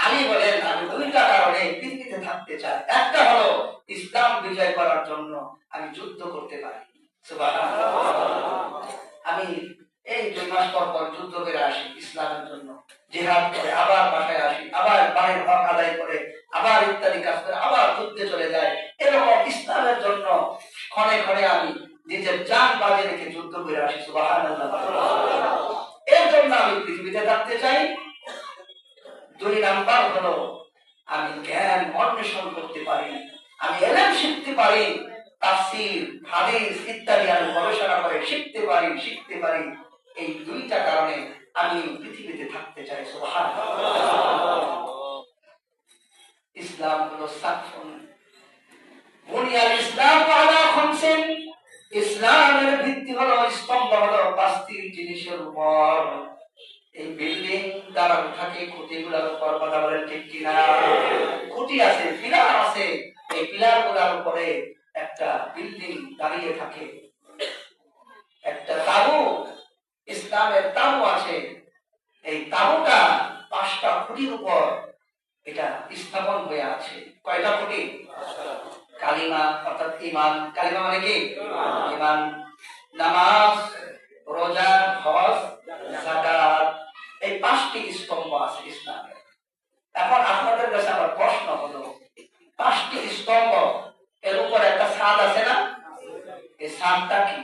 আলী বলেন, আমি 2টা কারণে পৃথিবীতে থাকতে চাই। একটা হলো ইসলাম বিজয় করার জন্য আমি যুদ্ধ করতে পারি। সুবহানাল্লাহ। আমি এই 2 মাস পর পর যুদ্ধ করে আসি ইসলামের জন্য, জিহাদ করে আবার বাসায় আসি, আবার বাড়ির হক আদায় করে, আবার ইত্যাদি কাজ করে আবার যুদ্ধে চলে যায়। এরকম ইসলামের জন্য ক্ষণে ক্ষণে আমি নিজের জান বাজি রেখে যুদ্ধ করে আসি। সুবহানাল্লাহ। এর জন্য আমি পৃথিবীতে থাকতে চাই। 2 নাম্বার হলো আমি জ্ঞান অন্বেষণ করতে পারি, আমি ইলম শিখতে পারি, তাফসীর, হাদিস ইত্যাদি আমি গবেষণা করে শিখতে পারি। এই 2টা কারণে আমি পৃথিবীতে থাকতে চাই। সুবহানাল্লাহ। ইসলাম হলো সাকফুন বুনিয়াল ইসলাম আলা খামসিন। ইসলামের ভিত্তি হলো, স্তম্ভ হলো 5টি জিনিসের উপর। এই বিল্ডিং দাঁড়ানো থাকে খুঁটিগুলোর উপর। কথা বলেন ঠিক কিনা? খুঁটি আছে, পিলার আছে, এই পিলারগুলোর উপরে একটা বিল্ডিং দাঁড়িয়ে থাকে। একটা তাবু, ইসলামের তাবু আছে, এই তাবুটা 5টা খুঁটির উপর এটা স্থাপন হয়ে আছে। কয়টা খুঁটি? কালিমা অর্থাৎ ঈমান। কালিমা মানে কি? ঈমান। নামাজ, রোজা, হজ, যাকাত, এই 5টি স্তম্ভ আছে ইসলামে। এখন আপনাদের কাছে আমার প্রশ্ন হলো, 5টি স্তম্ভ এর উপর একটা ছাদ আছে না? এই ছাদটা কি?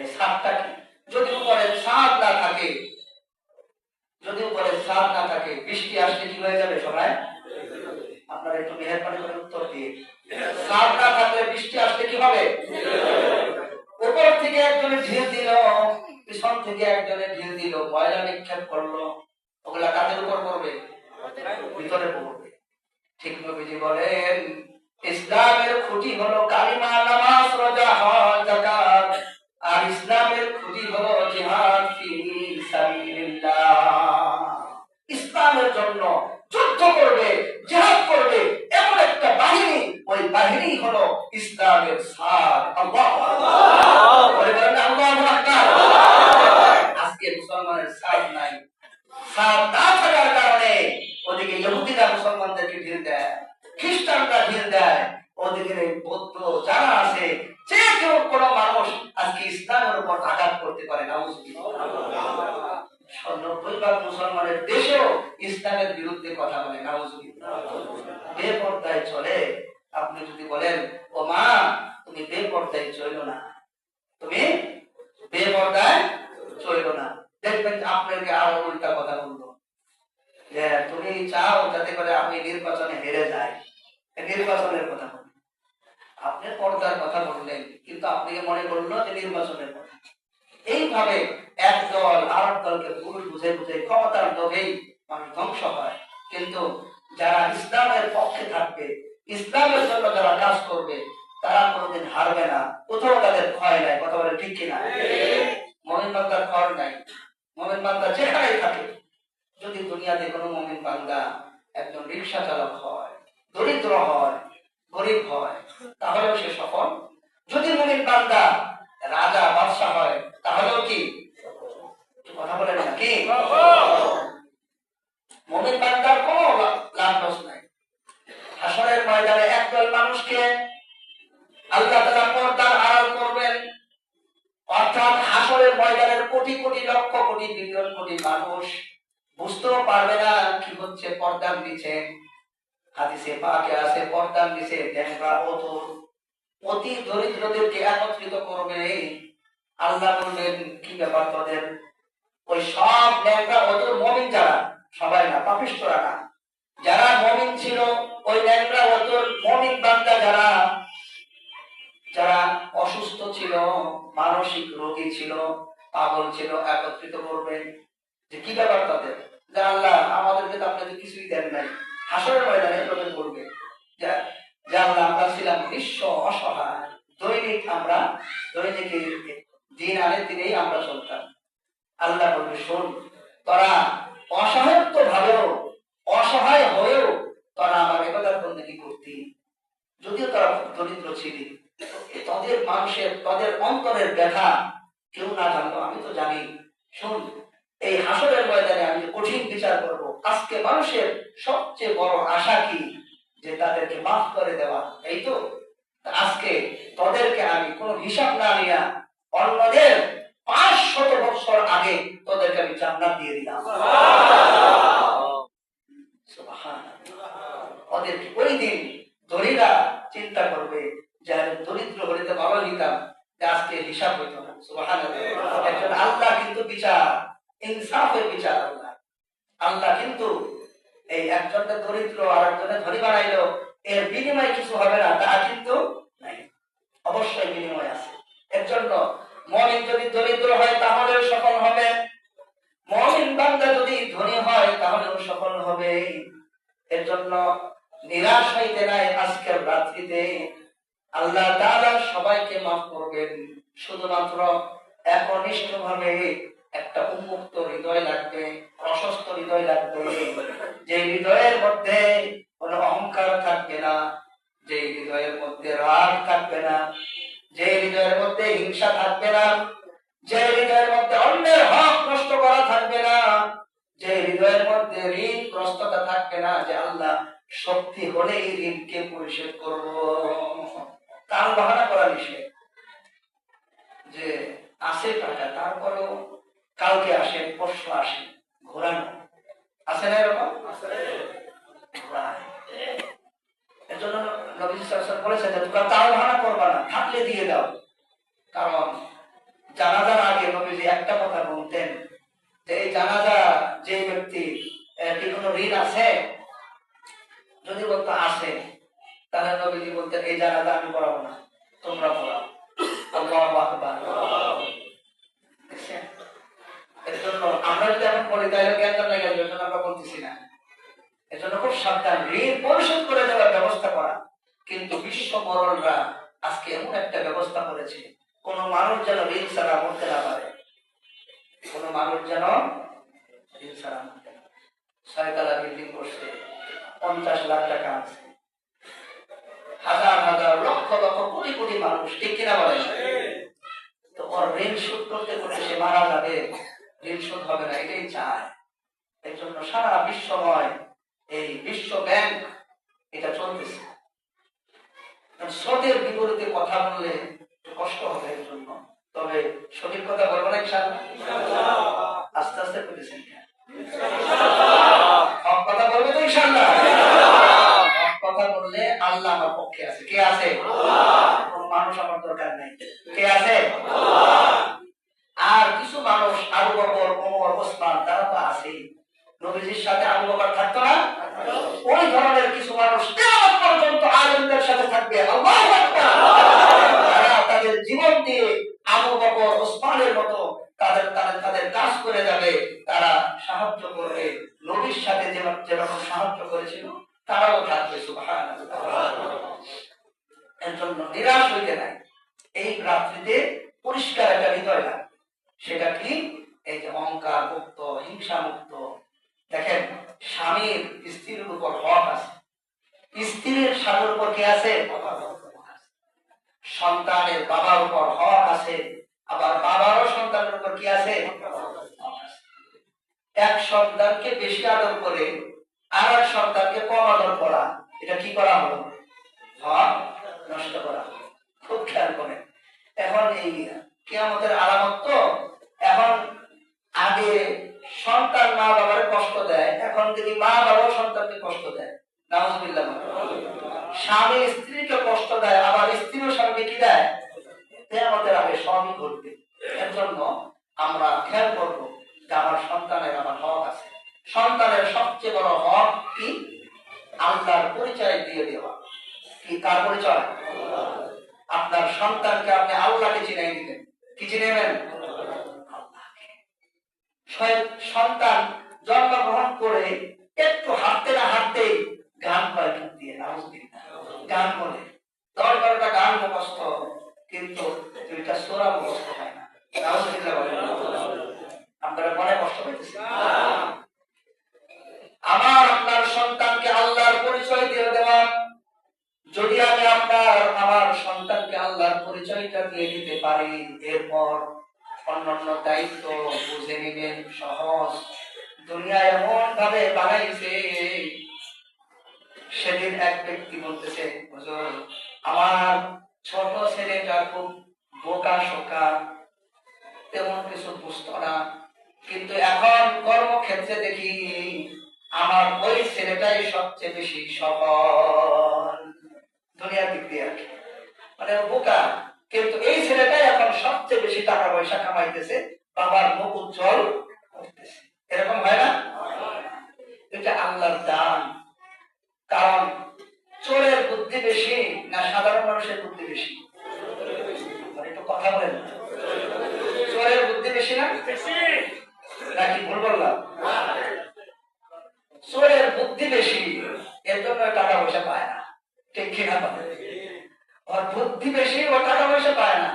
এই ছাদটা কি? যদি উপরে ছাদ না থাকে, বৃষ্টি আসলে কি হয়ে যাবে? সবাই আপনারা একটু মেহেরবানি করে উত্তর দিয়ে। ছাদ না থাকলে বৃষ্টি আসলে কি হবে? উপর থেকে একজনে ঢিল দিল, পিছন থেকে একজনে ঢিল দিল, ময়লা নিক্ষেপ করলো, ওগুলা কাদের উপর পড়বে? ভিতরে পড়বে। ঠিক নবীজি বলেন ইসলামের খুঁটি হলো কালিমা, নামাজ, রোজা, হজ, যাকাত। আর ইসলামের খুঁটি হলো জিহাদ ফি সাবিলিল্লাহ। ইসলামের জন্য যুদ্ধ করবে, জিহাদ করবে এমন একটা বাহিনী, ওই বাহিনী হলো ইসলামের ছাদ। আল্লাহু আকবার। বলেন আল্লাহু আকবার। ছেলে পুত্র যারা আছে, যে কেউ কোনো মানুষ আজকে ইসলামের উপর আঘাত করতে পারে না। 90% মুসলমানের দেশেও ইসলামের বিরুদ্ধে কথা বলে না। বেপরদায় চলে। আপনি যদি বলেন ও মা তুমি বেপরদায় চলো না, তুমি বেপরদায় চলো না, দেখবেন আপনাকে আরো উল্টা কথা বলবো যে তুমি চাও যাতে করে আমি নির্বাচনে হেরে যাই, নির্বাচনের কথা বলি। আপনি পর্দার কথা বললেন কিন্তু আপনাকে মনে করলো যে নির্বাচনের কথা। এইভাবে এক দল আর এক দলকে ভুল বুঝে বুঝে ক্ষমতার লোভেই মানুষ ধ্বংস হয়। কিন্তু যারা ইসলামের পক্ষে থাকবে, ইসলামের জন্য যারা কাজ করবে, তারা কোনোদিন হারবে না, কোথাও তাদের ভয় নাই। কথা বলে ঠিক কিনা? মুমিন বান্দার ভয় নাই। মুমিন বান্দা যেখানেই থাকে, যদি দুনিয়াতে কোনো মুমিন বান্দা একজন রিকশা চালক হয়, দরিদ্র হয়, গরিব হয়, তাহলেও সে সফল। যদি মুমিন বান্দা রাজা বাদশা হয়, তাহলেও কি কথা বলেন না কি? মুমিন বান্দার কোনো লাভ লস নাই। হাসরের ময়দানে একদল মানুষকে আল্লাহ তাআলা পর্দার আড়াল করবেন, অর্থাৎ হাসরের ময়দানের কোটি কোটি লক্ষ কোটি বিলিয়ন কোটি মানুষ বুঝতেও পারবে না কি হচ্ছে পর্দার নিচে। হাদিসে পাকে আছে পর্দার নিচে ন্যাংরা ওতর অতি দরিদ্রদেরকে একত্রিত করবে। আল্লাহ বলবেন কি ব্যাপার তাদের? ওই সব ন্যাংরা ওতর মুমিন যারা, সবাই না, পাপিষ্ঠরা না, যারা মুমিন ছিল ওই ন্যাংরা ওতর মুমিন বান্দা যারা যারা অসুস্থ ছিল, মানসিক রোগী ছিল, পাগল ছিল, একত্রিত করবেন যে কি ব্যাপার তাদের? যে আল্লাহ আমাদেরকে তো আপনি কিছুই দেন নাই। হাসরের ময়দানে তাদের বলবে যে আল্লাহ আমরা ছিলাম বিশ্ব অসহায়, দৈনিক দিন আনে দিনেই আমরা চলতাম। আল্লাহ বলবে শোন, তোরা অসহায়ত্ব ভাবেও অসহায় হয়েও তোরা আমার ইবাদত বন্দেগী করতি, যদিও তারা দরিদ্র ছিলি। তাদের অন্তরের ব্যথা কেউ না জানতো, আমি তো জানি। শুন, এই হাসরের ময়দানে আমি কঠিন বিচার করব। আজকে মানুষের সবচেয়ে বড় আশা কি? যে তাদেরকে মাফ করে দেওয়া। এই তো আজকে তাদেরকে আমি কোনো হিসাব না নিয়া অন্যদের 500 বছর আগে তাদেরকে আমি জান্নাত দিয়ে দিলাম। ওদেরকে ওই দিন ধনীরা চিন্তা করবে যে দরিদ্র হলে তো ভালো নিতাম, আজকে হিসাব হইতো না। সুবহানাল্লাহ। একজন আল্লাহ কিন্তু বিচার, ইনসাফের বিচার আল্লাহ। আল্লাহ কিন্তু এই একজনকে দরিদ্র আর একজনে ধনী বানাইলো, এর বিনিময়ে কিছু হবে না তা কিন্তু নাই, অবশ্যই বিনিময় আছে। এর জন্য মুমিন যদি দরিদ্র হয় তাহলেও সফল হবে, মুমিন বান্দা যদি ধনী হয় তাহলেও সফল হবে। এর জন্য নিরাশ হইতে নাই। আজকের রাত্রিতে আল্লাহ তাআলা সবাইকে মাফ করবেন, শুধুমাত্র একনিষ্ঠভাবে একটা উন্মুক্ত হৃদয় লাগবে, প্রশস্ত হৃদয় লাগবে, যে হৃদয়ের মধ্যে কোনো অহংকার থাকবে না, যে হৃদয়ের মধ্যে রাগ থাকবে না, যে হৃদয়ের মধ্যে হিংসা থাকবে না, যে হৃদয়ের মধ্যে অন্যের হক নষ্ট করা থাকবে না, যে হৃদয়ের মধ্যে ঋণগ্রস্ততা থাকবে না, যে আল্লাহ শক্তি হলে এই ঋণকে পরিশোধ করব। তার বাহানা করা নিষেধ, যে আসে টাকা তারপরেও কালকে আসে পরশু আসে, ঘোরানো আছে না এরকম? এর জন্য নবী সাল্লাল্লাহু আলাইহি ওয়াসাল্লাম বলেছেন যে তোমরা তাও বাহানা করবা না, থাকলে দিয়ে দাও। কারণ জানাজার আগে নবীজি একটা কথা বলতেন যে এই জানাজা যে ব্যক্তি কি কোনো ঋণ আছে, যদি বলতো আছে, তাহলে নবীজি বলতেন এই জানাজা আমি পড়াবো না, তোমরা পড়াও। আল্লাহু আকবার। এর জন্য আমরা যদি এখন বলি তাহলে জ্ঞান লেগে যাবে, এজন্য আমরা বলতেছি না। এর জন্য খুব সাবধান, ঋণ পরিশোধ করে দেওয়ার ব্যবস্থা করা। কিন্তু বিশ্ব মরণরা আজকে এমন একটা ব্যবস্থা করেছে, কোন মানুষ যেন ঋণ ছাড়া মরতে না পারে, কোন মানুষ যেন ঋণ ছাড়া মরতে না। 6 তলা বিল্ডিং করছে, 50 লাখ টাকা আছে, হাজার হাজার লক্ষ লক্ষ কোটি কোটি মানুষ, ঠিক কিনা বলেন? তো ওর ঋণ শোধ করতে করতে সে মারা যাবে, ঋণ শোধ হবে না, এটাই চায়। এই জন্য সারা বিশ্বময় এই বিশ্ব ব্যাংক এটা চলতেছে। স্রোতের বিপরীতে কথা বললে একটু কষ্ট হবে এর জন্য, তবে সঠিক কথা বলবো না ইনশাআল্লাহ। আস্তে আস্তে বলেছেন হক কথা বলবে তো ইনশাআল্লাহ। হক কথা বললে আল্লাহ আমার পক্ষে আছে। কে আছে? কোন মানুষ আমার দরকার নাই। কে আছে? আর কিছু মানুষ আবু বকর, ওমর, ওসমান তারা তো আছেই। নবীজির সাথে আবু বকর থাকতো না? ওই ধরনের কিছু মানুষ কিয়ামত পর্যন্ত আলেমদের সাথে থাকবে। আল্লাহু আকবার। তারা তাদের জীবন দিয়ে আবু বকর, ওসমানের মতো তাদের তাদের তাদের কাজ করে যাবে। তারা সাহায্য করবে, নবীর সাথে যেরকম সাহায্য করেছিল তারাও থাকবে। সুবহানাল্লাহ। এর জন্য নিরাশ হইতে নাই। এই রাত্রিতে পরিষ্কার একটা হৃদয় লাগবে। সেটা কি? এই যে অহংকার মুক্ত, হিংসা মুক্ত। দেখেন, স্বামীর স্ত্রীর উপর হক আছে, স্ত্রীর স্বামীর উপর কি আছে? সন্তানের বাবার উপর হক আছে, আবার বাবারও সন্তানের উপর কি আছে? এক সন্তানকে বেশি আদর করে আর এক সন্তানকে কম আদর করা, এটা কি করা হলো? হক নষ্ট করা। খুব খেয়াল করেন। এখন এই কিয়ামতের আলামত তো, এখন আগে সন্তান মা বাবার কষ্ট দেয়, এখন যদি মা বাবা সন্তানকে কষ্ট দেয়। নাউজুবিল্লাহ। স্বামী স্ত্রীকে কষ্ট দেয়, আবার স্ত্রীও স্বামীকে কি দেয়? কিয়ামতের আগে সবই ঘটবে। এর জন্য আমরা খেয়াল করব যে আমার সন্তানের আমার হক আছে। সন্তানের সবচেয়ে বড় হক কি? আল্লাহর পরিচয় দিয়ে দেওয়া। কি কার পরিচয়? আপনার সন্তানকে আপনি আল্লাহকে চিনাই দিবেন। কি চিনাবেন? সন্তান জন্মগ্রহণ করে একটু হাঁটতে না হাঁটতেই গান পায় মুখ দিয়ে, গান বলে 10-12টা গান মুখস্থ, কিন্তু 2টা সূরা মুখস্থ হয় না। আপনারা মনে কষ্ট পাইতেছেন? আমার আপনার সন্তানকে আল্লাহর পরিচয় দিয়ে দেওয়া। যদি আমি আমার সন্তানকে আল্লাহর পরিচয়টা দিয়ে দিতে পারি, এরপর অন্যান্য দায়িত্ব বুঝে নিবেন সহজ। দুনিয়া এমন ভাবে বানাইছে, সেদিন এক ব্যক্তি বলতেছে, হুজুর আমার ছোট ছেলেটা খুব বোকা শোকা, তেমন কিছু বুঝতো না, কিন্তু এখন কর্মক্ষেত্রে দেখি আমার ওই ছেলেটাই সবচেয়ে বেশি সফল। দুনিয়ার দিক দিয়ে আর কি, মানে বোকা, কিন্তু এই ছেলেটাই এখন সবচেয়ে বেশি টাকা পয়সা কামাইতেছে, বাবার মুখ উজ্জ্বল করতেছে। এরকম হয় না? এটা আল্লাহর দান। কারণ চোরের বুদ্ধি বেশি না সাধারণ মানুষের বুদ্ধি বেশি? একটু কথা বলেন। চোরের বুদ্ধি বেশি না নাকি ভুল বললাম? চোরের বুদ্ধি বেশি, এর জন্য টাকা পয়সা পায় না। ঠিক কিনা? ওর বুদ্ধি বেশি, ও টাকা পয়সা পায় না।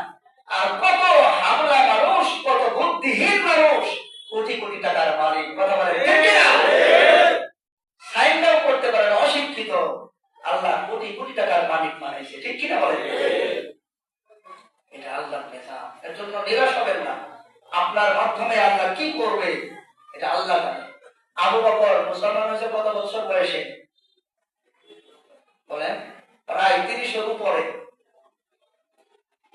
আর কত হামলা মানুষ, কত বুদ্ধিহীন মানুষ কোটি কোটি টাকার মালিক। কথা বলে সাইনটাও করতে পারে না, অশিক্ষিত। আল্লাহ কোটি কোটি টাকার মালিক বানাইছে। ঠিক কিনা বলে? এটা আল্লাহর নিজাম। এর জন্য নিরাশ হবেন না। আপনার মাধ্যমে আল্লাহ কি করবে এটা আল্লাহ জানে। আবু বকর মুসলমান হয়েছে কত বছর বয়সে? বলেন? প্রায় 30-এর উপরে।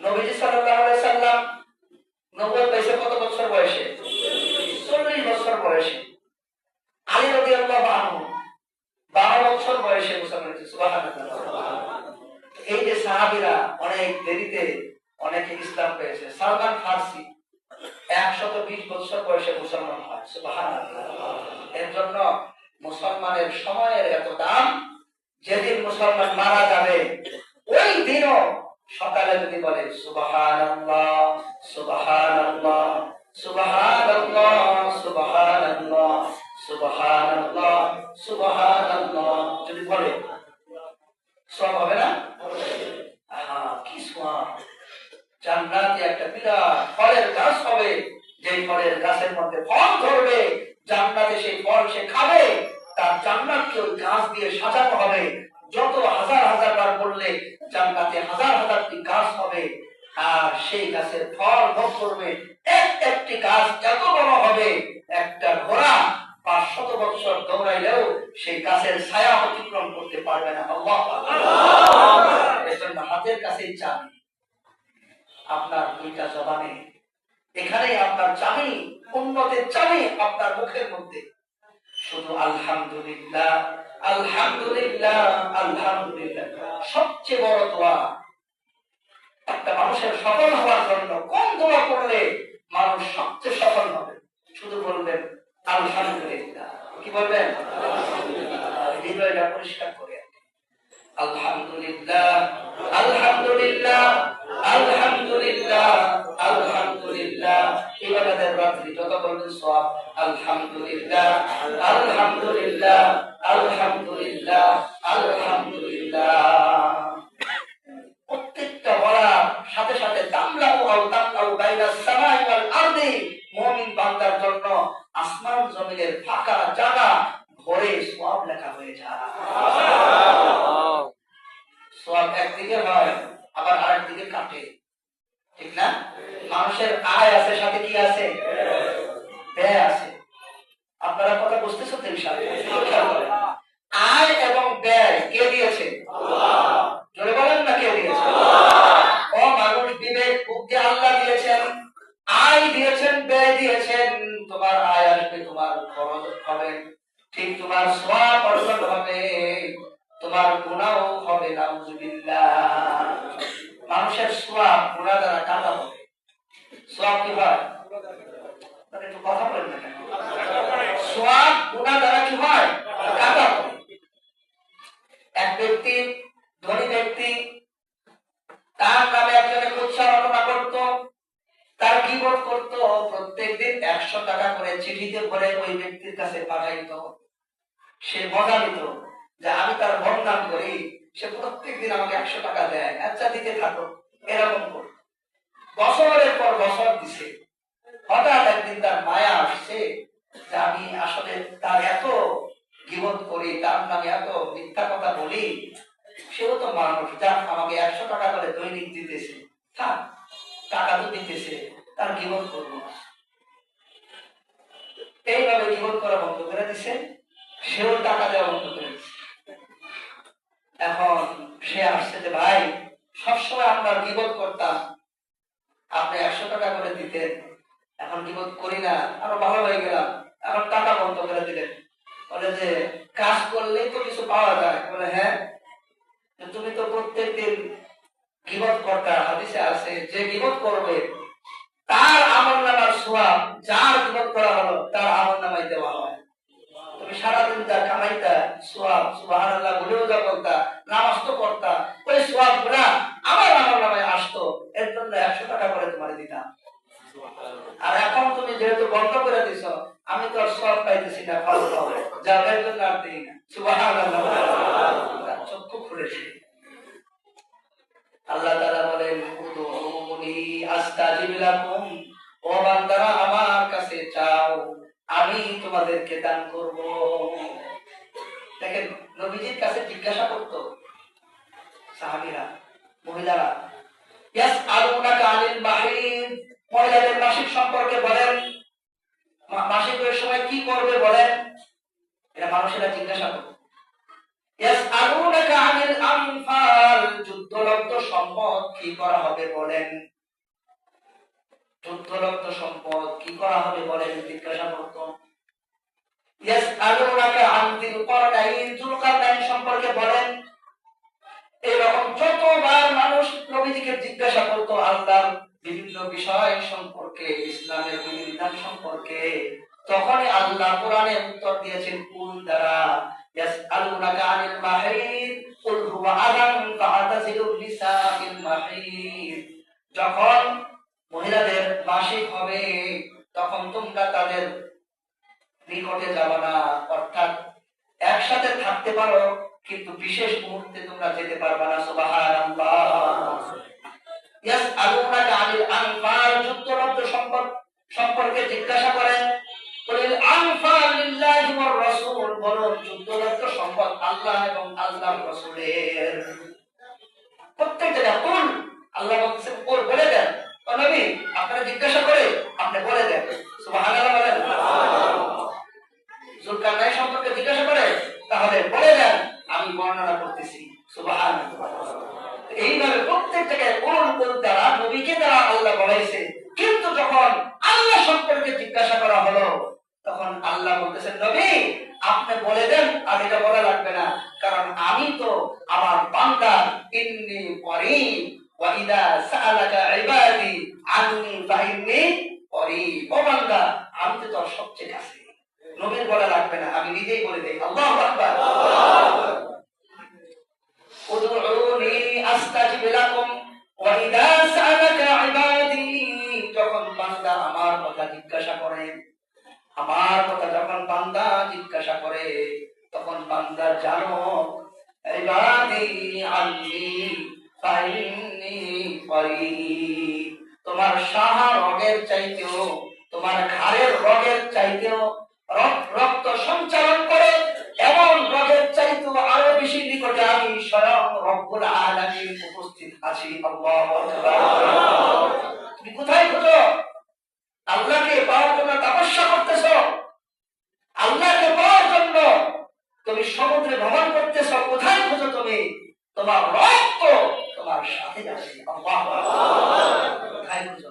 নবীজি সাল্লাল্লাহু আলাইহি সাল্লাম নবুয়ত পেয়েছে কত বছর বয়সে? 40 বছর বয়সে। আলী রাদিয়াল্লাহু আনহু 12 বছর বয়সে মুসলমান হয়েছে। সুবহানাল্লাহ। এই যে সাহাবীরা অনেক দেরিতে অনেকে ইসলাম পেয়েছে। সালমান ফারসি 120 বছর বয়সে মুসলমান হয়। সুবহানাল্লাহ। এর জন্য মুসলমানের সময়ের এত দাম। যেদিন মুসলমান মারা যাবে ওই দিনও সকালে যদি বলে সুবহানাল্লাহ সুবহানাল্লাহ সুবহানাল্লাহ সুবহানাল্লাহ সুবহানাল্লাহ সুবহানাল্লাহ যদি বলে, সওয়াব হবে না? কি সওয়াব! জান্নাতে একটা বিরাট ফলের গাছ হবে, যে ফলের গাছের মধ্যে ফল ধরবে, জান্নাতে সেই ফল সে খাবে, তার জান্নাতকে ওই গাছ দিয়ে সাজানো হবে। যত হাজার হাজার বার বললে জান্নাতে হাজার হাজারটি গাছ হবে, আর সেই গাছের ফল ভোগ করবে। একটি গাছ এত বড় হবে, একটা ঘোড়া 500 বছর দৌড়াইলেও সেই গাছের ছায়া অতিক্রম করতে পারবে না। আল্লাহ! এজন্য হাতের কাছেই চাবি, আপনার দুইটা জবানে, এখানেই আপনার চাবি, উন্নতের চাবি আপনার মুখের মধ্যে। শুধু আলহামদুলিল্লাহ, আলহামদুলিল্লাহ, আলহামদুলিল্লাহ। সবচেয়ে বড় দোয়া একটা মানুষের সফল হওয়ার জন্য কোন দোয়া করলে মানুষ সবচেয়ে সফল হবে? শুধু বলবেন আলহামদুলিল্লাহ। কি বলবেন? হৃদয়টা পরিষ্কার করে আলহামদুলিল্লাহ, আলহামদুলিল্লাহ, আলহামদুলিল্লাহ, আলহামদুলিল্লাহ। ইবাদতের রাত্রি যত বলবেন সওয়াব। আলহামদুলিল্লাহ, আলহামদুলিল্লাহ, আলহামদুলিল্লাহ, আলহামদুলিল্লাহ। প্রত্যেকটা বলার সাথে সাথে তামলাউ আও তামলাউ বাইনাস সামাই ওয়াল আরদি, মুমিন বান্দার জন্য আসমান জমিনের ফাঁকা জায়গা ভরে সওয়াব লেখা হয়ে যায়। সওয়াব একদিকে হয়, আবার আরেকদিকে কাটে, ঠিক না? মানুষের আয় আছে, সাথে কি আছে? ব্যয় আছে। আপনারা কথা বুঝতেছেন তো ইনশাআল্লাহ? আয় এবং ব্যয় কে দিয়েছে? আল্লাহ। জোরে বলেন না, কে দিয়েছে? ও মানুষ, বিবেক বুদ্ধি আল্লাহ দিয়েছেন, আয় দিয়েছেন, ব্যয় দিয়েছেন। তোমার আয় আসবে, তোমার খরচ হবে, ঠিক তোমার সওয়াব অর্জন হবে, তোমার গুনাহও হবে। নাউজুবিল্লাহ। মানুষের সওয়াব গুনাহ দ্বারা কাটা হবে। সওয়াব কি হয়? একটু কথা বলেন না কেন? সওয়াব গুনাহ দ্বারা কি হয়? কাটা হবে। এক ব্যক্তি, ধনী ব্যক্তি, তার নামে একজনে কুৎসা রটনা করত, তার গীবত করত, প্রত্যেকদিন 100 টাকা করে চিঠিতে ভরে ওই ব্যক্তির কাছে পাঠাইতো। সে মজা নিত যে আমি তার বদনাম করি, সে প্রত্যেকদিন আমাকে 100 টাকা দেয়, আচ্ছা দিতে থাকো। এরকম করে বছরের পর বছর দিছে। হঠাৎ একদিন তার মায়া আসছে যে আমি আসলে তার এত গীবত করি, তার নামে এত মিথ্যা কথা বলি, সেও তো মানুষ, যাক আমাকে 100 টাকা করে দৈনিক দিতেছে, থাক, টাকা তো দিতেছে, তার গীবত করবো। এইভাবে গীবত করা বন্ধ করে দিছে, সেও টাকা দেওয়া বন্ধ করে দিছে। এখন সে আসছে যে ভাই, সবসময় আপনার গীবত করতাম, আপনি 100 টাকা করে দিতেন, এখন গীবত করি না, আরো ভালো হয়ে গেলাম, এখন টাকা বন্ধ করে দিলেন। বলে যে কাজ করলেই তো কিছু পাওয়া যায়। বলে হ্যাঁ, তুমি তো প্রত্যেকদিন গীবত করতে, হাদিসে আছে যে গীবত করবে তার আমলনামার সওয়াব যার গীবত করা হলো তার আমলনামায় দেওয়া হয়। তুমি সারাদিন যা কামাইতা সওয়াব, সুবহানাল্লাহ বলেও যা বলতা, নামাজ তো পড়তা, ওই সওয়াবগুলা আমার আমলনামায় আসতো, এর জন্য 100 টাকা করে তোমারে দিতাম। আর এখন তুমি যেহেতু বন্ধ করে দিছো, আমি তো আর সওয়াব পাইতেছি না, ভালো হবে যা, এর জন্য আর দিই না। সুবহানাল্লাহ। চক্ষু খুলেছে। আল্লাহ তাআলা বলেন উদউনি আস্তাজিব লাকুম, ও বান্দারা আমার কাছে চাও, আমি তোমাদেরকে দান করব। দেখেন, নবীজির কাছে জিজ্ঞাসা করতো সাহাবীরা, মহিলারা, ইয়াসআলুনাকা আনিল মাহিদ, মহিলাদের মাসিক সম্পর্কে বলেন, মাসিকের সময় কি করবে বলেন, এটা মানুষেরা জিজ্ঞাসা করত। ইয়াসআলুনাকা আনিল আনফাল, যুদ্ধরত সম্পদ কি করা হবে বলেন, যুদ্ধরত সম্পদ কি করা হবে বলেন, জিজ্ঞাসা করত। ইয়াসআলুনাকা আন যিল করনাইন, যুলকারনাইন সম্পর্কে বলেন। এরকম যতবার মানুষ নবীজিকে জিজ্ঞাসা করত আল্লাহর বিভিন্ন বিষয় সম্পর্কে, ইসলামের বিধিবিধান সম্পর্কে, তখনই আল্লাহ কোরআনে উত্তর দিয়েছেন কুল দ্বারা, ইয়াসআলুনাকা আনিল মাহিদ কুল হুয়া আযান ফাআতাযিলুন নিসা ফিল মাহিদ। যখন মহিলাদের মাসিক হবে তখন তোমরা তাদের নিকটে যাবে না, অর্থাৎ একসাথে থাকতে পারো কিন্তু বিশেষ মুহূর্তে তোমরা যেতে পারবে না। সুবহানাল্লাহ। ইয়াসআলুনাকা আনিল আনফাল, যুদ্ধরত সম্পর্কে জিজ্ঞাসা করেন। কুলিল আনফাল লিল্লাহি ওয়ার রাসূল, বলো যুদ্ধরত সম্পদ আল্লাহ এবং আল্লাহর রাসূলের। প্রত্যেক জায়গায় কুল, আল্লাহ বলছেন কুল, বলে দেন। ও নবী, আপনারা জিজ্ঞাসা করে আপনি বলে দেন। সুবহানাল্লাহ বলেন। যুলকারনাইন সম্পর্কে জিজ্ঞাসা করে, তাহলে বলে দেন, আমি বর্ণনা করতেছি। সুবহানাল্লাহ। এইভাবে প্রত্যেক জায়গায় কুল দ্বারা নবীকে দ্বারা আল্লাহ বলাইছে। কিন্তু যখন আল্লাহ সম্পর্কে জিজ্ঞাসা করা হলো তখন আল্লাহ বলতেছেন নবী আপনি বলে দেন, আর এটা বলা লাগবে না, কারণ আমি তো আমার বান্দা ইন্নী করিম ওয়া ইদা সাআলাকা ইবাদি আন্নী ফাইন্নী করিম। ও বান্দা আমি তো তোর সবচেয়ে কাছে, নবীর বলা লাগবে না, আমি নিজেই বলে দেই। আল্লাহু আকবার। উদউনি আস্তাজিব লাকুম ওয়া ইদা সাআলাকা ইবাদি, যখন বান্দা আমার কথা জিজ্ঞাসা করে, আমার কথা যখন বান্দা জিজ্ঞাসা করে তখন বান্দা জানো ইবাদি আন্নী ফাইন্নী করিম। তোমার সাহা রগের চাইতেও, তোমার ঘাড়ের রগের চাইতেও রক্ত সঞ্চালন করে এমন রগের চাইতেও আরো বেশি নিকটে আমি স্বয়ং রব্বুল আলামিন উপস্থিত আছি। আল্লাহু আকবার। তুমি কোথায় খোঁজো? আল্লাহকে পাওয়ার জন্য তপস্যা করতেছ, আল্লাহকে পাওয়ার জন্য তুমি সমুদ্রে ভ্রমণ করতেছ, কোথায় খোঁজো তুমি? তোমার রক্ত তোমার সাথে আছে। আল্লাহু আকবার। কোথায় খোঁজো?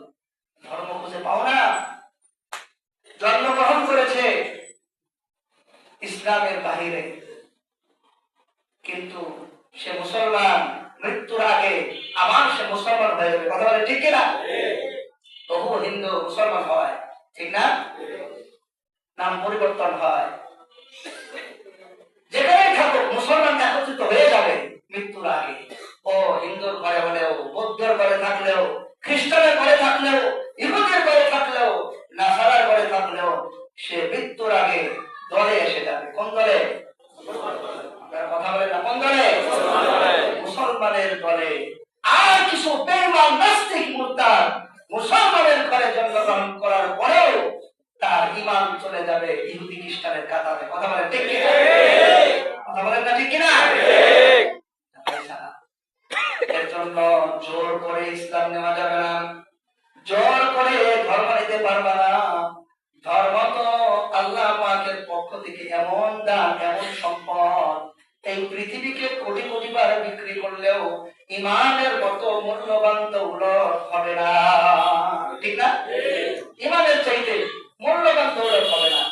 ধর্ম খুঁজে পাও না? জন্মগ্রহণ করেছে ইসলামের বাহিরে, কিন্তু সে মুসলমান, মৃত্যুর আগে আবার সে মুসলমান হয়ে যাবে। কথা বলে ঠিক কিনা? তবু হিন্দু মুসলমান হয়, ঠিক না? নাম পরিবর্তন হয়, যেখানে থাকুক মুসলমান একত্রিত হয়ে যাবে মৃত্যুর আগে। ও হিন্দুর ঘরে হলেও, বৌদ্ধের ঘরে থাকলেও, খ্রিস্টানের ঘরে থাকলেও, ইহুদের ঘরে থাকলেও, নাসারার ঘরে থাকলেও সে মৃত্যুর আগে দলে এসে যাবে। কোন দলে? কথা বলে না, কোন দলে? মুসলমানের দলে। আর কিছু বেঈমান নাস্তিক মুরতাদ মুসলমানের ঘরে জন্মগ্রহণ করার পরেও তার ঈমান চলে যাবে ইহুদি খ্রিস্টানের কাতারে। কথা বলেন ঠিক কিনা? কথা বলেন না ঠিক কিনা? এর জন্য জোর করে ইসলাম নেওয়া যাবে না, জোর করে ধর্ম নিতে পারবে না। ধর্ম তো আল্লাহ পাকের পক্ষ থেকে এমন দান, এমন সম্পদ, এই পৃথিবীকে কোটি কোটি বার বিক্রি করলেও ইমানের মতো মূল্যবান দৌলত হবে না, ঠিক না? ইমানের চাইতে মূল্যবান দৌলত হবে না।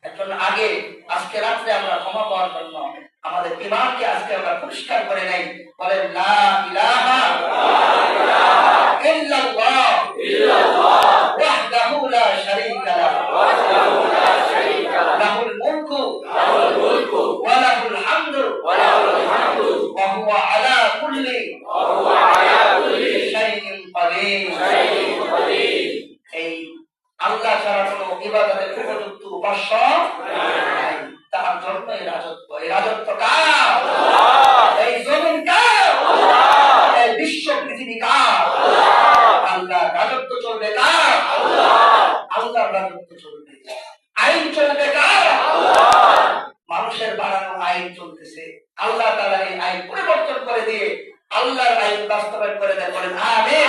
এখন আগে আজকে রাত্রে আমরা ক্ষমা পাওয়ার জন্য আমাদের ইমানকে আজকে আমরা পরিষ্কার করে নেই। বলেন লা ইলাহা ইল্লাল্লাহ ওয়াহদাহু লা শারীকা লাহু লাহুল মুলকু ওয়া লাহুল হামদু ওয়া হুয়া আলা কুল্লি শাইইন কাদির। এই আল্লাহ ছাড়া কোনো ইবাদতের উপযুক্ত উপাস্য নাই, তার জন্য এই রাজত্ব। এই রাজত্ব কার? এই জমিন কার? এই বিশ্ব পৃথিবী কার? আল্লাহর রাজত্ব চলবে কার? আল্লাহর রাজত্ব চলবে। আইন চলবে কার? মানুষের বানানো আইন চলতেছে, আল্লাহ তাআলা এই আইন পরিবর্তন করে দিয়ে আল্লাহর আইন বাস্তবায়ন করে দেন। বলেন আমিন।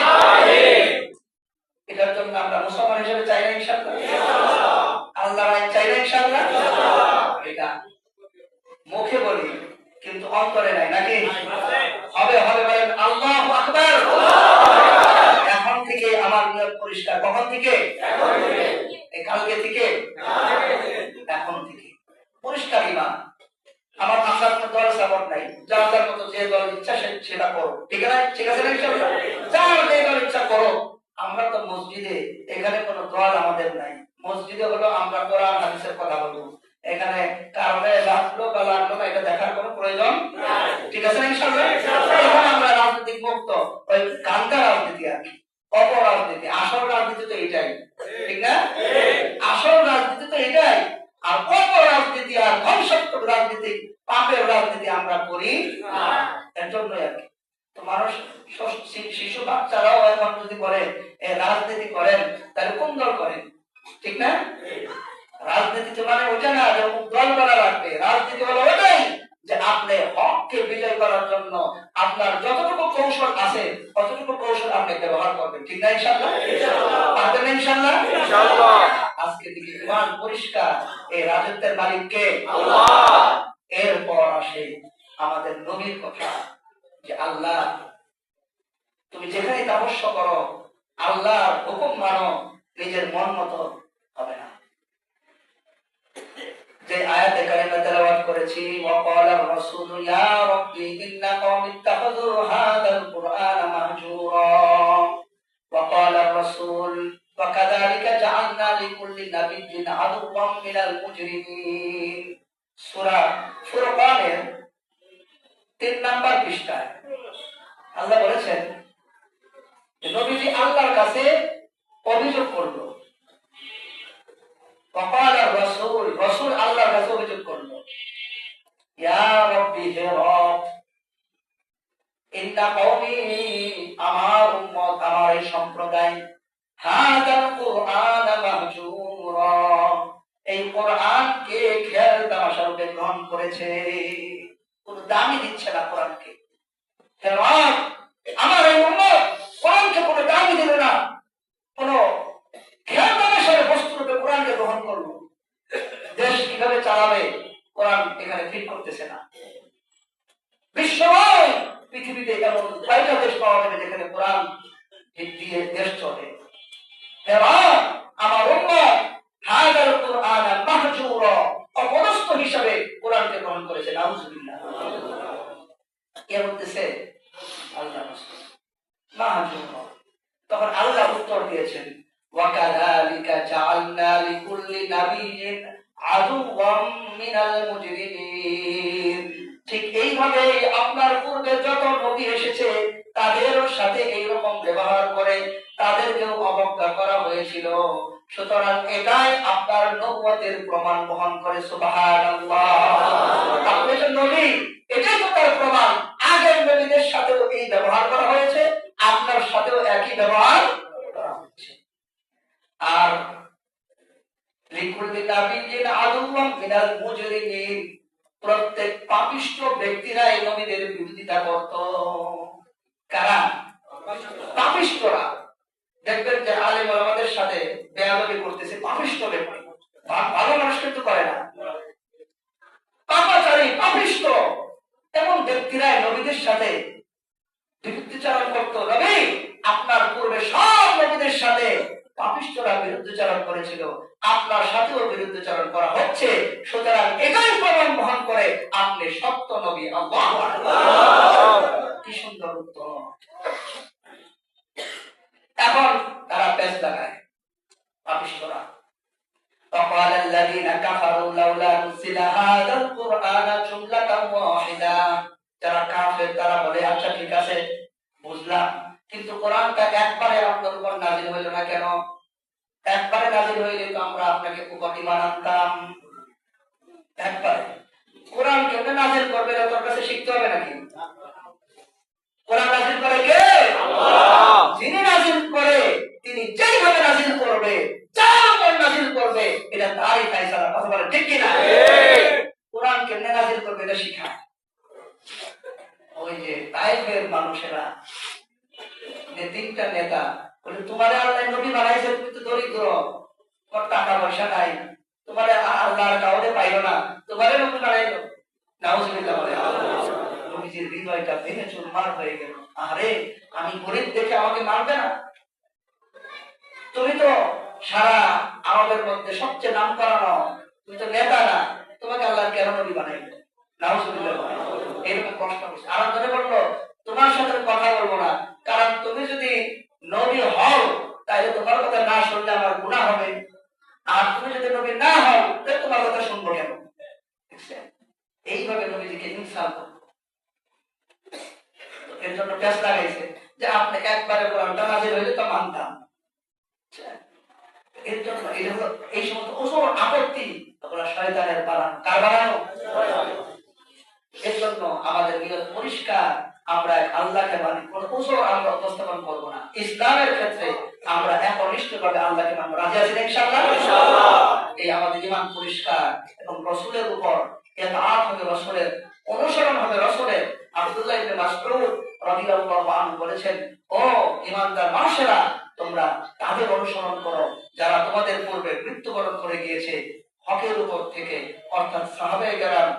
এটার জন্য আমরা মুসলমান হিসেবে চাই না ইনশাআল্লাহ? আল্লাহর আইন চাই না ইনশাআল্লাহ? এটা মুখে বলি কিন্তু অন্তরে নাই, নাকি? হবে হবে। বলেন আল্লাহু আকবার। এখন থেকে আমার নিয়ত পরিষ্কার। কখন থেকে? এই কালকে থেকে? এখন থেকে পরিষ্কার ঈমান। আমার আপনার কোনো দল সাপোর্ট নাই, যার যার মতো যে দল ইচ্ছা সেটা করো, ঠিক আছে? ঠিক আছে না ইনশাআল্লাহ? যার যে দল ইচ্ছা করো। আমরা তো মসজিদে, এখানে কোনো দল আমাদের নাই। মসজিদে হলো আমরা কোরআন হাদিসের কথা বলবো, এখানে কারণে লাগলো বা লাগলো না এটা দেখার কোনো প্রয়োজন নাই, ঠিক আছে না ইনশাআল্লাহ? এখানে আমরা রাজনৈতিক মুক্ত, ওই গানটা রাজনীতি আর কি, অপরাজনীতি। আসল রাজনীতি তো এটাই, ঠিক না? আসল রাজনীতি তো এটাই। আর অপরাজনীতি আর ধ্বংসাত্মক রাজনীতি, পাপের রাজনীতি আমরা করি না। এর জন্যই আর কি তো মানুষ, শিশু বাচ্চারাও এখন যদি করে রাজনীতি করেন তাহলে কোন দল করেন, ঠিক না? রাজনীতি তো মানে ওইটা না যে দল করা লাগবে। রাজনীতি হলো ওটাই যে আপনি হককে বিজয় করার জন্য আপনার যতটুকু কৌশল আছে ততটুকু কৌশল আপনি ব্যবহার করবেন, ঠিক না ইনশাআল্লাহ? পারবেন ইনশাআল্লাহ? ইনশাআল্লাহ। আজকে থেকে ঈমান পরিষ্কার। এই রাজত্বের মালিক কে? আল্লাহ। এরপর আসে আমাদের নবীর কথা, যে আল্লাহ তুমি যেখানে তপস্যা করো, আল্লাহর হুকুম মানো, নিজের মন মতো হবে না। যে আয়াতে কারিমা তেলাওয়াত করেছি, ওয়াকালা রাসূলু ইয়া রাব্বি ইন্না কওমি ইত্তাখাযু হাযাল কুরআনা মাহজুরা, ওয়াকালা রাসূল ওয়া কাযালিকা জাআলনা লিকুল্লি নাবিয়্যিন আদুওয়াম মিনাল মুজরিমিন। সূরা ফুরকানের 3 নম্বর পৃষ্ঠায় আল্লাহ বলেছেন, নবীজি আল্লাহর কাছে অভিযোগ করলো। ওয়াকালা রাসূল, রাসূল আল্লাহর কাছে অভিযোগ করলো, ইয়া রাব্বি, হে রব, ইন্না কওমি, আমার উম্মত, আমার এই সম্প্রদায়, হাযাল কুরআন মাহজুরা, এই কোরআনকে খেয়াল তামাশা রূপে গ্রহণ করেছে, কোনো দামই দিচ্ছে না কোরআনকে। হে রব, আমার এই উম্মত কোরআনকে কোনো দামই দিল না, কোনো খেয়াল তামাশার বস্তু রূপে কোরআনকে গ্রহণ করলো। দেশ কিভাবে চালাবে কোরআন এখানে ফিট করতেছে না। বিশ্বময় পৃথিবীতে এমন কয়টা দেশ পাওয়া যাবে যেখানে কোরআন দিয়ে দেশ চলে। আমার উম্মত হাযাল কুরআন মাহজুরা, অপদস্থ হিসাবে কোরআনকে গ্রহণ করেছে। নাউযুবিল্লাহ। কে বলতেছে? আল্লাহ রাসূল। মাহজুরা। তখন আল্লাহ উত্তর দিয়েছেন, ওয়া কাযালিকা জাআলনা লিকুল্লি নাবিয়্যিন আদুওয়াম মিনাল মুজরিমিন। ঠিক এইভাবে আপনার পূর্বে যত নবী এসেছে তাদের সাথে এইরকম ব্যবহার করে তাদেরকেও অবজ্ঞা করা হয়েছিল। সুতরাং এটাই আপনার নবুয়তের প্রমাণ বহন করে। সুবহানাল্লাহ। আপনি যে নবী, এটাই তো তার প্রমাণ। আগের নবীদের সাথেও এই ব্যবহার করা হয়েছে, আপনার সাথেও একই ব্যবহার করা হচ্ছে। আর লিকুল্লি নাবিয়্যিন আদুওয়াম মিনাল মুজরিমিন, প্রত্যেক পাপিষ্ঠ ব্যক্তিরা এই নবীদের বিরোধিতা করত। কারা? পাপিষ্ঠরা। দেখবেন যে আলেম ওলামাদের সাথে বেয়াদবি করতেছে পাপিষ্ঠ ব্যক্তি, ভালো মানুষ কিন্তু করে না, পাপাচারী, পাপিষ্ঠ, এমন ব্যক্তিরা নবীদের সাথে বিরুদ্ধাচরণ করত। নবী, আপনার পূর্বে সব নবীদের সাথে পাপিষ্ঠরা বিরুদ্ধাচরণ করেছিল, আপনার সাথেও বিরুদ্ধাচরণ করা হচ্ছে। সুতরাং এটাই প্রমাণ বহন করে আপনি সত্য নবী। আল্লাহু আকবার। কি সুন্দর উত্তর। এখন তারা পেশ লাগায় পাপিষ্ঠরা। وقال الذين كفروا لولا نزل هذا القرآن جملة واحدة। যারা কাফের তারা বলে, আচ্ছা ঠিক আছে বুঝলাম, কিন্তু কোরআনটা একবারে আপনার উপর নাযিল হইল না কেন? একবারে নাযিল হইলে তো আমরা আপনাকে উপকারী মানতাম। একবারে কোরআন কেমনে নাযিল করবে এটা তোর কাছে শিখতে হবে নাকি? কোরআন নাযিল করে কে? আল্লাহ। যিনি নাযিল করে তিনি যেইভাবে নাযিল করবে, যার উপর নাযিল করবে, এটা তারই ফায়সালা। কথা বলে ঠিক কি না? কোরআন কেমনে নাযিল করবে এটা শিখায়। ওই যে তায়েফের মানুষেরা, তিনটা নেতা বলে, তোমারে আল্লাহ নবী বানাইছে, তুমি তো দরিদ্র, তোমার টাকা পয়সা নাই, তোমারে আল্লাহর কাউরে পাইলো না, তোমারে নবী বানাইলো। নাউযুবিল্লাহ বলে। নবীজির হৃদয়টা ভেঙে চুরমার হয়ে গেল। আরে আমি গরিব দেখে আমাকে মারবে না? তুমি তো সারা আরবের মধ্যে সবচেয়ে নাম করানো, তুমি তো নেতা না, তোমাকে আল্লাহ কেন নবী বানাইলো? নাউযুবিল্লাহ। এরকম প্রশ্ন করছে। আর ধরে বললো, তোমার সাথে কথা বলবো না, কারণ তুমি যদি নবী হও তাহলে তোমার কথা না শুনলে আমার গুনাহ হবে, আর তুমি যদি নবী না হও তাহলে তোমার কথা শুনবো কেন? এইভাবে নবীজিকে ইনসাল্ট করলো। এর জন্য পেশ লাগাইছে যে আপনি একবারে কোরআনটা নাযিল হইলে তো মানতাম। এর জন্য এই সমস্ত ওসর আপত্তি শয়তানের বানানো। কার বানানো? এর জন্য আমাদের নিয়ত পরিষ্কার, আমরা আল্লাহকে মানি, কোন ওসর আমরা উপস্থাপন করবো না। ইসলামের ক্ষেত্রে আমরা একনিষ্ঠভাবে আল্লাহকে মানবো। রাজি আছেন ইনশাআল্লাহ? ইনশাআল্লাহ। এই আমাদের ঈমান পরিষ্কার এবং রাসূলের উপর ইতাআত হবে, রাসূলের অনুসরণ হবে। রাসূলের আব্দুল্লাহ ইবনে মাসউদ রাদিয়াল্লাহু আনহু বলেছেন, ও ঈমানদার মানুষেরা, তোমরা তাদের অনুসরণ করো যারা তোমাদের পূর্বে মৃত্যুবরণ করে গিয়েছে হকের উপর থেকে, অর্থাৎ সাহাবায়ে কেরাম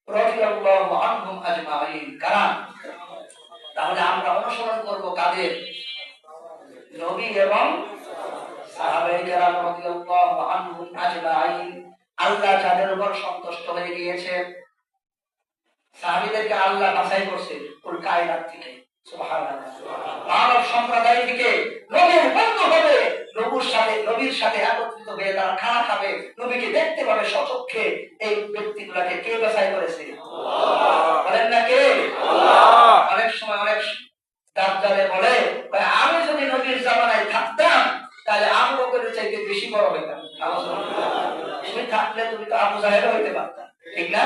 রাদিয়াল্লাহু আনহুম আজমাইন। কারণ তাহলে আমরা অনুসরণ করব কাদের? নবী এবং সাহাবায়ে কেরাম রাদিয়াল্লাহু আনহুম আজমাইন। আল্লাহ যাদের উপর সন্তুষ্ট হয়ে গিয়েছে, সাহাবীদেরকে আল্লাহ বাছাই করছে কুল কায়নাত থেকে, সুবহানাল্লাহ, মানব সম্প্রদায় থেকে নবীর বন্ধু হবে, নবীর সাথে একত্রিত হয়ে তারা খানা খাবে, নবীকে দেখতে পাবে স্বচক্ষে। এই ব্যক্তিগুলোকে কে বাছাই করেছে? আল্লাহ। বলেন না কে? আল্লাহ। অনেক সময় অনেক দাজ্জালে বলে, আমি যদি নবীর জামানায় থাকতাম তাহলে আবু বকরের চাইতে বেশি বড় হইতাম। তুমি থাকলে তুমি তো আবু জাহেল হইতে পারতাম, ঠিক না?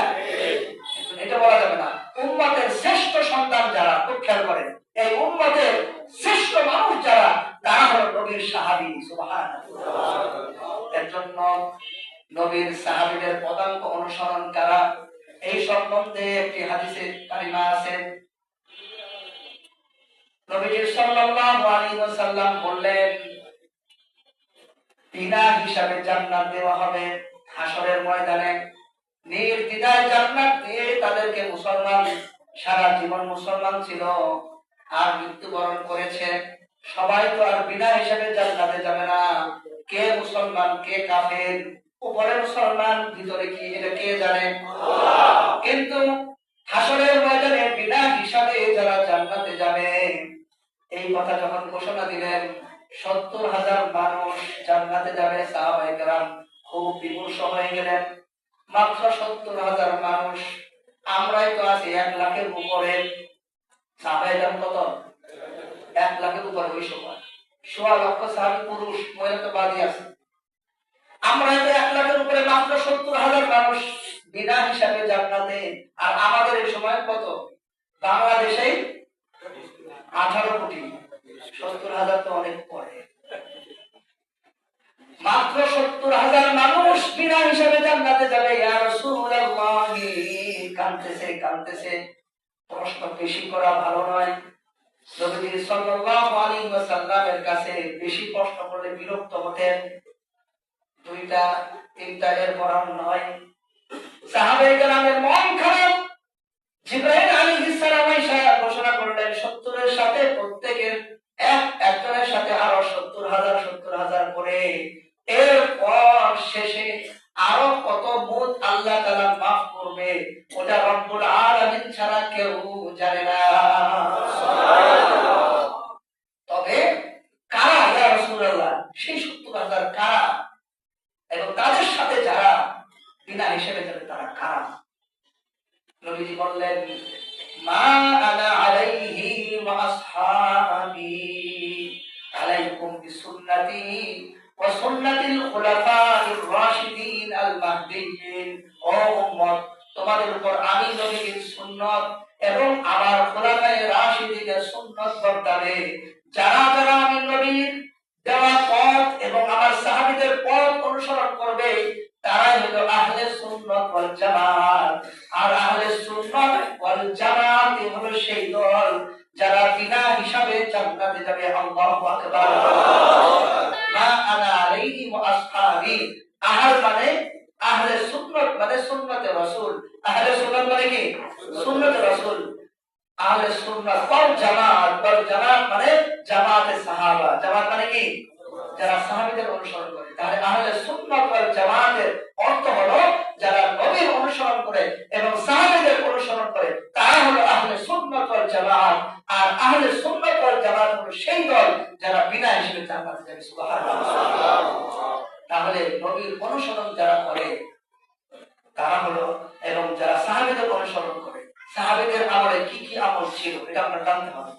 এটা বলা যাবে না। উম্মতের শ্রেষ্ঠ সন্তান যারা, খুব খেয়াল করেন, এই উম্মতের শ্রেষ্ঠ মানুষ যারা, তারা হলো নবীর সাহাবী, সুবহানাল্লাহ। এর জন্য নবীর সাহাবীদের পদাঙ্ক অনুসরণ করা, এই সম্বন্ধে একটি হাদিসে কারিমা আছে। নবীজি সাল্লাল্লাহু আলাইহি ওয়াসাল্লাম বললেন, বিনা হিসাবে জান্নাত দেওয়া হবে হাসরের ময়দানে। নির্দ্বিধায় জান্নাত দিয়ে তাদেরকে, মুসলমান সারা জীবন মুসলমান ছিল আর মৃত্যুবরণ করেছে, সবাই তো আর বিনা হিসাবে জান্নাতে যাবে না। কে মুসলমান কে কাফের, উপরে মুসলমান ভিতরে কি, এটা কে জানে? আল্লাহ। কিন্তু হাসরের ময়দানে বিনা হিসাবে যারা জান্নাতে যাবে, এই কথা যখন ঘোষণা দিলেন, 70,000 মানুষ জান্নাতে যাবে, সাহাবায়ে কেরাম খুব বিমর্ষ হয়ে গেলেন। মাত্র 70,000 মানুষ, আমরাই তো আছি 1 লাখের উপরে। সাহাবায়ে কেরাম কত? 1 লাখের উপরে। ওই সময় 1.25 লক্ষ সাহাবী, পুরুষ মহিলা তো বাদই আছে। আমরা তো 1 লাখের উপরে, মাত্র 70,000 মানুষ বিনা হিসাবে জান্নাতে। আর আমাদের এই সময় কত? বাংলাদেশে 18 কোটি। 70,000 তো অনেক পরে। মাত্র 70,000 মানুষ বিনা হিসাবে জান্নাতে যাবে। ইয়া রাসূলুল্লাহ, কাঁদতেছে। প্রশ্ন বেশি করা ভালো নয়। নবী সাল্লাল্লাহু আলাইহি ওয়াসাল্লামের কাছে বেশি প্রশ্ন করলে বিরক্ত হতেন। 2টা 3টা এর পরাম নয়। সাহাবায়ে কেরামের মন খারাপ। জিবরাইল আলাইহিস সালাম এসে ঘোষণা করলেন, 70 এর সাথে প্রত্যেকের একজনের সাথে আরো 70,000 করে। এরপর শেষে আরো কত মুত আল্লাহ তাআলা মাফ করবে, ওটা রব্বুল আলামিন ছাড়া কেউ জানে না। সুবহানাল্লাহ। তবে কারা ইয়া রাসূলুল্লাহ, সেই 70,000 কারা, এবং তাদের সাথে যারা বিনা হিসেবে যাবে তারা কারা? নবীজি বললেন, মা আনা আলাইহি ওয়া আসহাবি, আলাইকুম বিসুন্নতি ওয়া সুন্নাতিল খুলাফাইর রাশিদিন আল মাহদিয়্যিন। ও উম্মত, তোমাদের উপর আমি নবীর সুন্নাত এবং আমার খুলাফায়ে রাশিদিনের সুন্নাত বর্তাবে। যারা যারা আমি নবীর দেওয়া পথ এবং আমার সাহাবীদের পথ অনুসরণ করবে, তারাই হলো আহলে সুন্নাত ওয়াল জামাত। আর আহলে সুন্নাত ওয়াল জামাত হলো সেই দল যারা বিনা হিসাবে জান্নাতে যাবে। আল্লাহু আকবার। মা আনা আলাইহি ওয়া আসহাবি, আহল মানে আহলে সুন্নাত, মানে সুন্নাতে রাসূল। আহলে সুন্নাত মানে কি? সুন্নাতে রাসূল। আহলে সুন্নাত ওয়াল জামাত, ওয়াল জামাত মানে জামাতে সাহাবা। জামাত মানে কি? যারা সাহাবীদের অনুসরণ করে। তাহলে আহলে সুন্নাত ওয়াল জামাতের অর্থ হলো যারা নবীর অনুসরণ করে এবং সাহাবীদের অনুসরণ করে, তারা হলো আহলে সুন্নাত ওয়াল জামাত। আর আহলে সুন্নাত ওয়াল জামাত হলো সেই দল যারা বিনা হিসেবে জান্নাতে যাবে। সুবহানাল্লাহ। তাহলে নবীর অনুসরণ যারা করে তারা হলো, এবং যারা সাহাবীদের অনুসরণ করে, সাহাবীদের আমলে কি কি আমল ছিল এটা আমরা জানতে হবে।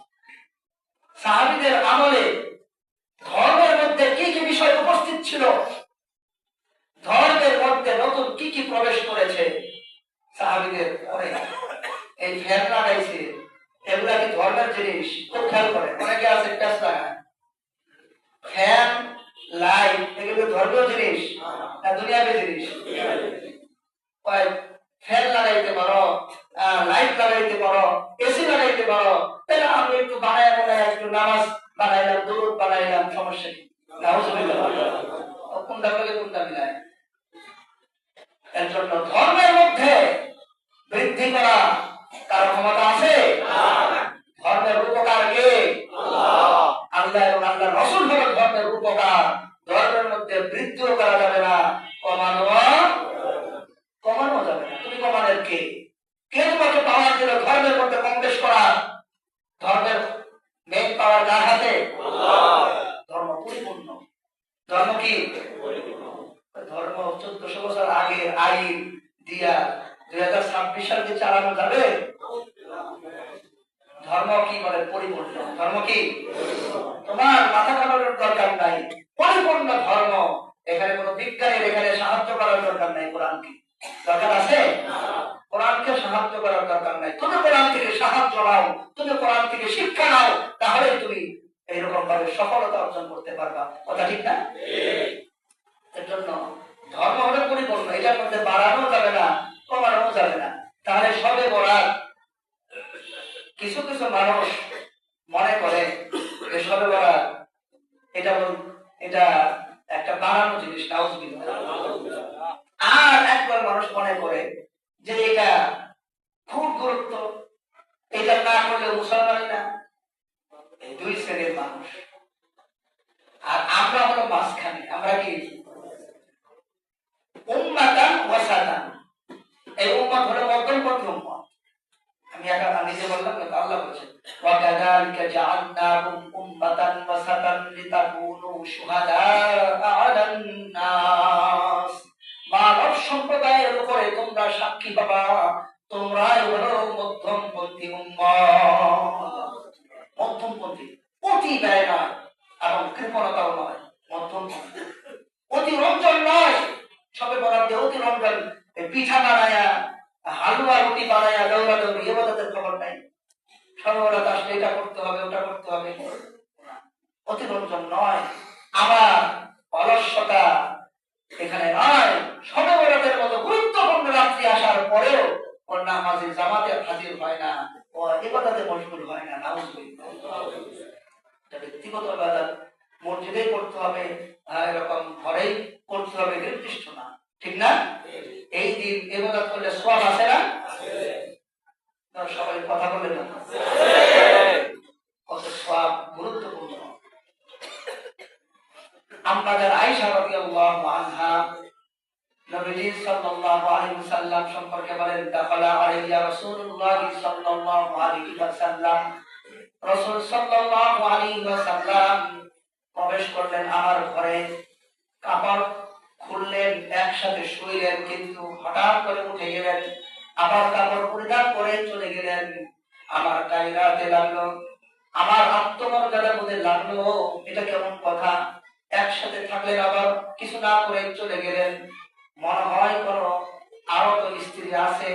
সাহাবীদের আমলে ধর্মের মধ্যে কি কি বিষয় উপস্থিত ছিল, ধর্মের মধ্যে নতুন কি কি প্রবেশ করেছে সাহাবীদের পরে। এই ফ্যান লাগাইছে, এগুলা কি ধর্মের জিনিস? খুব খেয়াল করে, অনেকে আছে প্যাচ লাগায়। ফ্যান, লাইট, এগুলো ধর্মীয় জিনিস না দুনিয়াবী জিনিস? ফ্যান লাগাইতে পারো, লাইট লাগাইতে পারো, এসি লাগাইতে পারো, তাহলে আমি একটু বানায় একটু নামাজ বানাইলাম, দুরূদ বানাইলাম, সমস্যা কি? নাউজুবিল্লাহ। কোনটা বলে কোনটা মিলায়? এর জন্য ধর্মের মধ্যে বৃদ্ধি করা কারো ক্ষমতা আছে? ধর্মের আল্লাহ এবং আল্লাহ রাসূল হলো ধর্মের উপকার। ধর্মের মধ্যে বৃদ্ধিও করা যাবে না, কমানো যাবে না। তুমি কমানের কে? কে তোমাকে পাওয়ার দিল ধর্মের মধ্যে কম বেশ করা? ধর্মের মেন পাওয়ার কার হাতে? ধর্ম পরিপূর্ণ। ধর্ম কি? ধর্ম 1400 বছর আগে আইন দিয়া 2026 সালকে চালানো যাবে? ধর্ম কি বলে? পরিপূর্ণ। ধর্ম কি? তোমার মাথা কামানোর দরকার নাই, পরিপূর্ণ ধর্ম। এখানে কোনো বিজ্ঞানীর এখানে সাহায্য করার দরকার নাই। কোরআন কি দরকার আছে? কোরআনকে সাহায্য করার দরকার নাই। তুমি কোরআন থেকে সাহায্য নাও, তুমি কোরআন থেকে শিক্ষা নাও, তাহলে তুমি এইরকম ভাবে সফলতা অর্জন করতে পারবা। কথা ঠিক না? এর জন্য ধর্ম হলো পরিপূর্ণ, এটার মধ্যে বাড়ানো যাবে না, কমানো যাবে না। তাহলে সবে বরাত কিছু কিছু মানুষ মনে করে যে সবে বরাত এটা একটা বানানো জিনিস, নাউজুবিল্লাহ। আর একবার মানুষ মনে করে যে এটা খুব গুরুত্ব, এটা না করলে মুসলমানই না। এই দুই শ্রেণীর মানুষ। আর আমরা হলো মাঝখানে। আমরা কি? উম্মাতান ওয়াসাতান। এই উম্মত হলো মধ্যমপন্থী উম্মত। আমি নিজে বললাম না, আল্লাহ বলেছেন ওয়া কাযালিকা জাআলনাকুম উম্মাতান ওয়াসাতান লিতাকুনু শুহাদাআ আলান নাস। মানব সম্প্রদায়ের উপরে তোমরা সাক্ষী পাবা, তোমরাই হলো মধ্যমপন্থী উম্মত। মধ্যমপন্থী, অতি ব্যয় নয় এবং কৃপণতাও নয়, মধ্যমপন্থী। অতি রঞ্জন নয়, সবে বরাদ্দে অতি রঞ্জন পিঠা বানায়া হালুয়া রুটি বানায়া দৌড়াদৌড়ি, ইবাদতের খবর নাই। সবে বরাত আসলে এটা করতে হবে, ওটা করতে হবে, অতি রঞ্জন নয়। আবার অলস্যতা এখানে নয়। সবে বরাতের মতো গুরুত্বপূর্ণ রাত্রি আসার পরেও ওর নামাজে জামাতে হাজির হয় না, ও ইবাদতে মশগুল হয় না। নাউজুবিল্লাহ। এটা ব্যক্তিগত ইবাদত মসজিদেই করতে হবে, এরকম ঘরেই করতে হবে, নির্দিষ্ট না। ঠিক না? এই দিন ইবাদত করলে সওয়াব আছে না? সবাই কথা বলেন না, কত সওয়াব, গুরুত্বপূর্ণ। আমাদের আয়েশা রাদিয়াল্লাহু আনহা নবীজি সাল্লাল্লাহু আলাইহি ওয়াসাল্লাম সম্পর্কে বলেন, দাখালা আলাইয়া রাসূলুল্লাহ সাল্লাল্লাহু আলাইহি ওয়াসাল্লাম। রাসূল সাল্লাল্লাহু আলাইহি ওয়াসাল্লাম প্রবেশ করলেন আমার ঘরে। কাপড় খুললেন, একসাথে শুইলেন, কিন্তু হঠাৎ করে উঠে গেলেন, আবার কাপড় পরিধান করে চলে গেলেন। আমার গায়ে রাতে লাগলো, আমার আত্মমর্যাদা বোধে লাগলো, এটা কেমন কথা? একসাথে থাকলেন, আবার কিছু না করে চলে গেলেন। মনে হয় কোন আরো তো স্ত্রী আছে,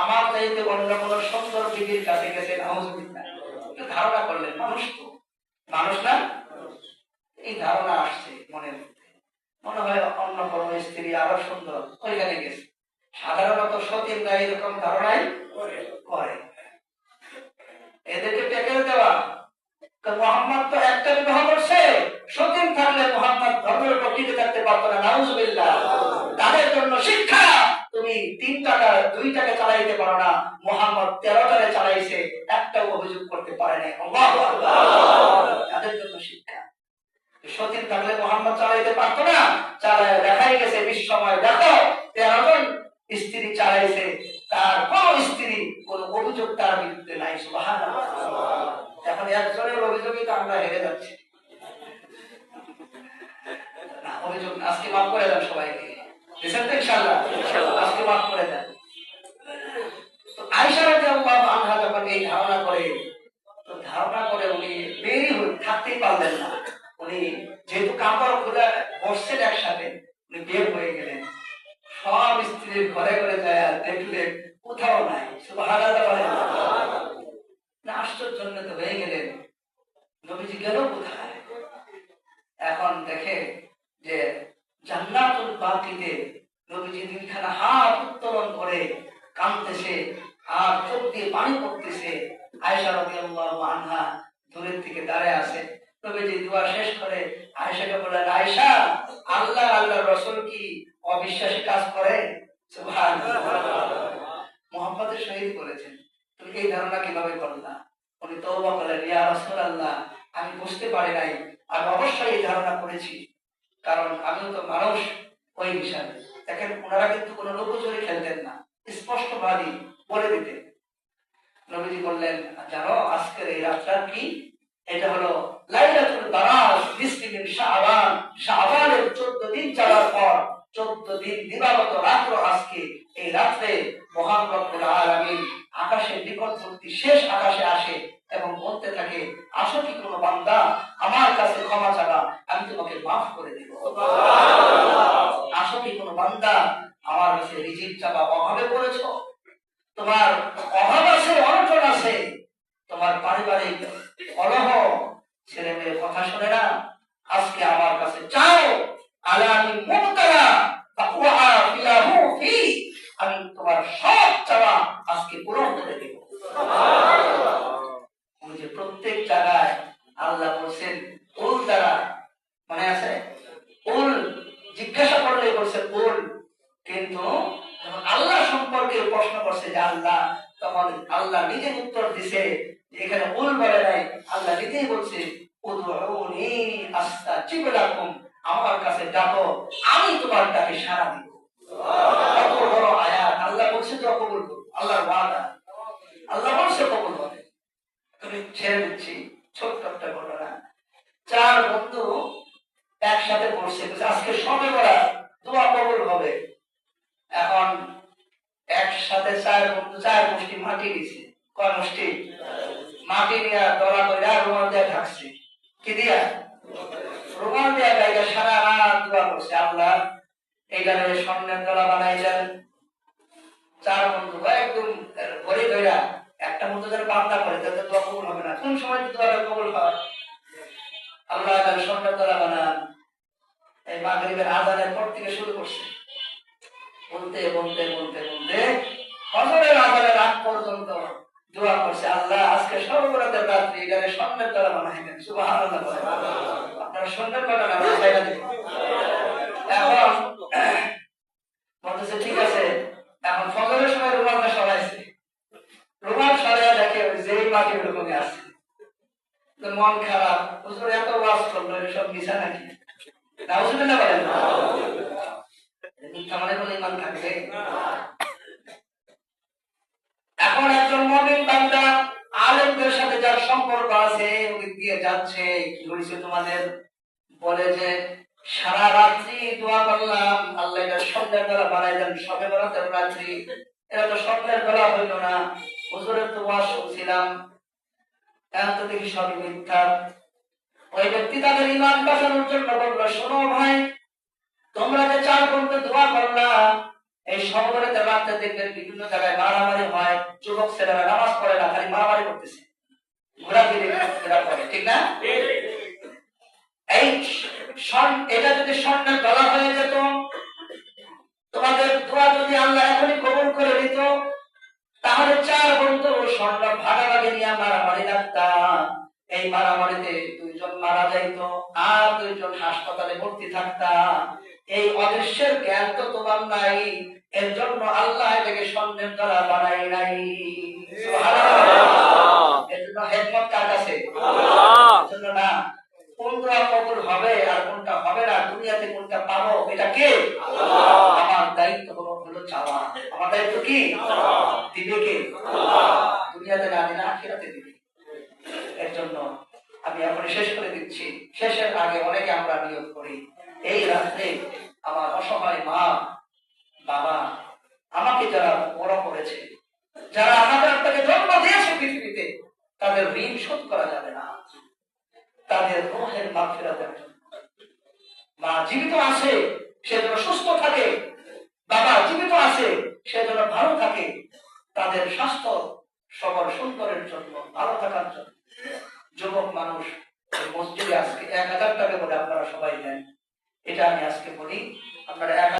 আমার চাইতে অন্য কোন সুন্দর বিবির কাছে গেছেন। নাউজুবিল্লাহ। ধারণা করলেন, মানুষ তো মানুষ না, এই ধারণা আসছে মনের মধ্যে, মনে হয় অন্য কোন স্ত্রী আরো সুন্দর ওইখানে গেছে। সাধারণত সতীনরা এরকম ধারণাই করে। এদেরকে ট্যাকেল দেওয়া, মুহাম্মদ তো একটা বিবাহ করছে, সতীন থাকলে মুহাম্মদ ধর্মের উপর টিকে থাকতে পারতো না। নাউজুবিল্লাহ। তাদের জন্য শিক্ষা, তুমি 3 টাকা 2 টাকা চালাইতে পারো না, মুহাম্মদ 13 টাকা চালাইছে, একটাও অভিযোগ করতে পারে না। আল্লাহু আকবার। তাদের জন্য শিক্ষা। সতীন থাকলে মুহাম্মদ চালাইতে পারতো না, চালায় দেখাই গেছে বিশ্বময়। দেখো 13 জন স্ত্রী চালাইছে, তার কোন স্ত্রী কোন অভিযোগ তার বিরুদ্ধে নাই। সুবহানাল্লাহ। এখন একজনের অভিযোগই তো আমরা হেরে যাচ্ছি। না, অভিযোগ আজকে মাফ করে দেন সবাইকে, দিবেন তো ইনশাআল্লাহ? আজকে মাফ করে দেন। তো আয়েশা রাদিয়াল্লাহু আনহা যখন এই ধারণা করে উনি বেরিয়ে থাকতেই পারলেন না। উনি যেহেতু কাপড় খুলে বসছেন একসাথে, উনি বের হয়ে গেলেন। সব স্ত্রীর ঘরে ঘরে যায়, দেখলে কোথাও নাই। সুবহানাল্লাহ। না, আশ্চর্যান্বিত হয়ে গেলেন, নবীজি গেল কোথায়? এখন দেখে যে জান্নাতুল বাকিতে নবীজি তিনখানা হাত উত্তোলন করে কাঁদতেছে আর চোখ দিয়ে পানি পড়তেছে। আয়েশা রাদিয়াল্লাহু আনহা দূরের থেকে দাঁড়ায় আছে। নবীজি দোয়া শেষ করে আয়েশাকে বললেন, আয়েশা, আল্লাহর রাসূল কি অবিশ্বাসী কাজ করে? সুবহানাল্লাহ। মুহাম্মদের শহীদ করেছেন, তুমি এই ধারণা কিভাবে করলা? উনি তওবা করলেন, ইয়া রাসূলুল্লাহ, আমি বুঝতে পারি নাই, আমি অবশ্যই এই ধারণা করেছি, কারণ আমিও তো মানুষ ওই হিসাবে। দেখেন ওনারা কিন্তু কোনো লুকোচুরি খেলতেন না, স্পষ্টভাবেই বলে দিতেন। নবীজি বললেন, জানো আজকের এই রাতটা কি? এটা হলো লাইলাতুল বারাত, 20 দিন শাবান, শাবানের 14 দিন চলার পর 14 দিন দিবাগত রাত্র আজকে। এই রাত্রে মহান রব্বুল আলামিন আকাশের নিকটবর্তী শেষ আকাশে আসে এবং বলতে থাকে, আসো কি কোনো বান্দা আমার কাছে ক্ষমা চাবা, আমি তোমাকে মাফ করে দেব। আসো কি কোনো বান্দা আমার কাছে রিজিক চাবা, অভাবে পড়েছো, তোমার অভাব আছে, অনটন আছে, তোমার পারিবারিক কলহ, ছেলে মেয়ে কথা শুনে না, আজকে আমার কাছে চাও, আলামি মুবতালা ফাকুহা ফিলাহু ফি, আমি তোমার সব চাওয়া আজকে পূরণ করে দেব। ওই যে প্রত্যেক জায়গায় আল্লাহ বলছেন উল দ্বারা, মানে আছে উল, জিজ্ঞাসা করলে বলছে উল, কিন্তু যখন আল্লাহ সম্পর্কে প্রশ্ন করছে যে আল্লাহ, তখন আল্লাহ নিজে উত্তর দিছে, এখানে উল বলে নাই, আল্লাহ নিজেই বলছে উদউনি আস্তাজিব লাকুম, আমার কাছে ডাকো আমি তোমার ডাকে সাড়া দিব। কত বড় আয়াত! আল্লাহ বলছে তো কবুল করব, আল্লাহর ওয়াদা, আল্লাহ বলছে কবুল হবে। তুমি ছেড়ে দিচ্ছি ছোট্ট একটা ঘটনা। 4 বন্ধু একসাথে বসে আজকে সবে বরাত, দোয়া কবুল হবে। এখন একসাথে 4 বন্ধু 4 মুষ্টি মাটি দিছে। কয় মুষ্টি মাটি নিয়ে দলা করে রুমাল দিয়ে ঢাকছে। কি দিয়া? রুমাল দিয়ে গাইতে সারা রাত দোয়া করছে, আল্লাহ এইখানে স্বর্ণের দলা বানাইলেন। 4 বন্ধু একদম ঘরে ধরা একটা মতো যেন পাবনা করে, তাতে দোয়া কবুল হবে না। কোন সময় দোয়াটা কবুল হয়? আল্লাহ তাআলা স্বর্ণের দলা বানান। এই মাগরিবের আযানের পর থেকে শুরু করছে, বলতে বলতে বলতে বলতে ফজরের আযানের আগ পর্যন্ত দোয়া করছে, আল্লাহ আজকে সর্বরাতের রাত্রি এখানে স্বর্ণের দলা বানাইলেন। সুবহানাল্লাহ। আপনারা স্বর্ণের দলা না বানাইলেন। এখন বলতেছে ঠিক আছে, এখন ফজরের সময় রুমালটা সরাইছে, রুমাল সরাইয়া দেখে যেই মাটি ওরকমই আছে। মন খারাপ, হুজুর এত ওয়াজ করলো, সব মিছা নাকি? নাউজুবিল্লাহ বলেন না, মিথ্যা মানে কোনো ঈমান থাকবে? এখন একজন মুমিন বান্দা আলেমদের সাথে যার সম্পর্ক আছে, ওদিক দিয়ে যাচ্ছে, কি হয়েছে তোমাদের? বলে যে সারা রাত্রি দোয়া করলাম, আল্লাহ এটা স্বর্ণের গলা বানাই দেন, সবে বরাতের রাত্রি, এটা তো স্বর্ণের গলা হইল না। হুজুরের তো ওয়াজ শুনছিলাম, এখন তো দেখি সবই মিথ্যা। ওই ব্যক্তি তাদের ঈমান বাঁচানোর জন্য বলল, শোনো ভাই, তোমরা যে 4 বন্ধু দোয়া করলা, এই সবরাতের রাতে দেখবেন বিভিন্ন জায়গায় মারামারি হয়, যুবক ছেলেরা নামাজ পড়ে না, খালি মারামারি করতেছে, ঘোরাঘুরি করে, ঠিক না? এই এটা যদি স্বর্ণের গলা হয়ে যেত, তোমাদের দোয়া যদি আল্লাহ এখনই কবুল করে নিত, তাহলে 4 বন্ধু স্বর্ণ ভাগাভাগি নিয়ে মারামারি লাগতাম। এই মারামারিতে 2 জন মারা যাইতো, আর 2 জন হাসপাতালে ভর্তি থাকতাম। এই অদৃশ্যের জ্ঞান তো তোমার নাই, এর জন্য আল্লাহ এটাকে স্বর্ণের দ্বারা বানাই নাই। সুবহানাল্লাহ। এর জন্য হিকমত কার কাছে? আল্লাহ। এর জন্য না, কোন দোয়া কবুল হবে আর কোনটা হবে না, দুনিয়াতে কোনটা পাবো, এটা কে? আল্লাহ। আমার দায়িত্ব হলো চাওয়া। আমার দায়িত্ব কি? আল্লাহ। দিবে কে? আল্লাহ। দুনিয়াতে না দিলে আখিরাতে দিবে। এর জন্য আমি এখন শেষ করে দিচ্ছি। শেষের আগে অনেকে আমরা নিয়ত করি, এই রাত্রে আমার অসহায় মা বাবা, আমাকে যারা বড় করেছে, যারা আমাদের আপনাকে জন্ম দিয়েছে পৃথিবীতে, তাদের ঋণ শোধ করা যাবে না। তাদের রূহের মাগফিরাতের জন্য মা জীবিত আছে, সে যেন সুস্থ থাকে, বাবা জীবিত আছে, সে যেন ভালো থাকে, তাদের স্বাস্থ্য সবার সুন্দরের জন্য, ভালো থাকার জন্য। যুবক মানুষ মসজিদে আজকে 1000 টাকা করে আপনারা সবাই দেন, এটা আমি আজকে বলি, আপনারা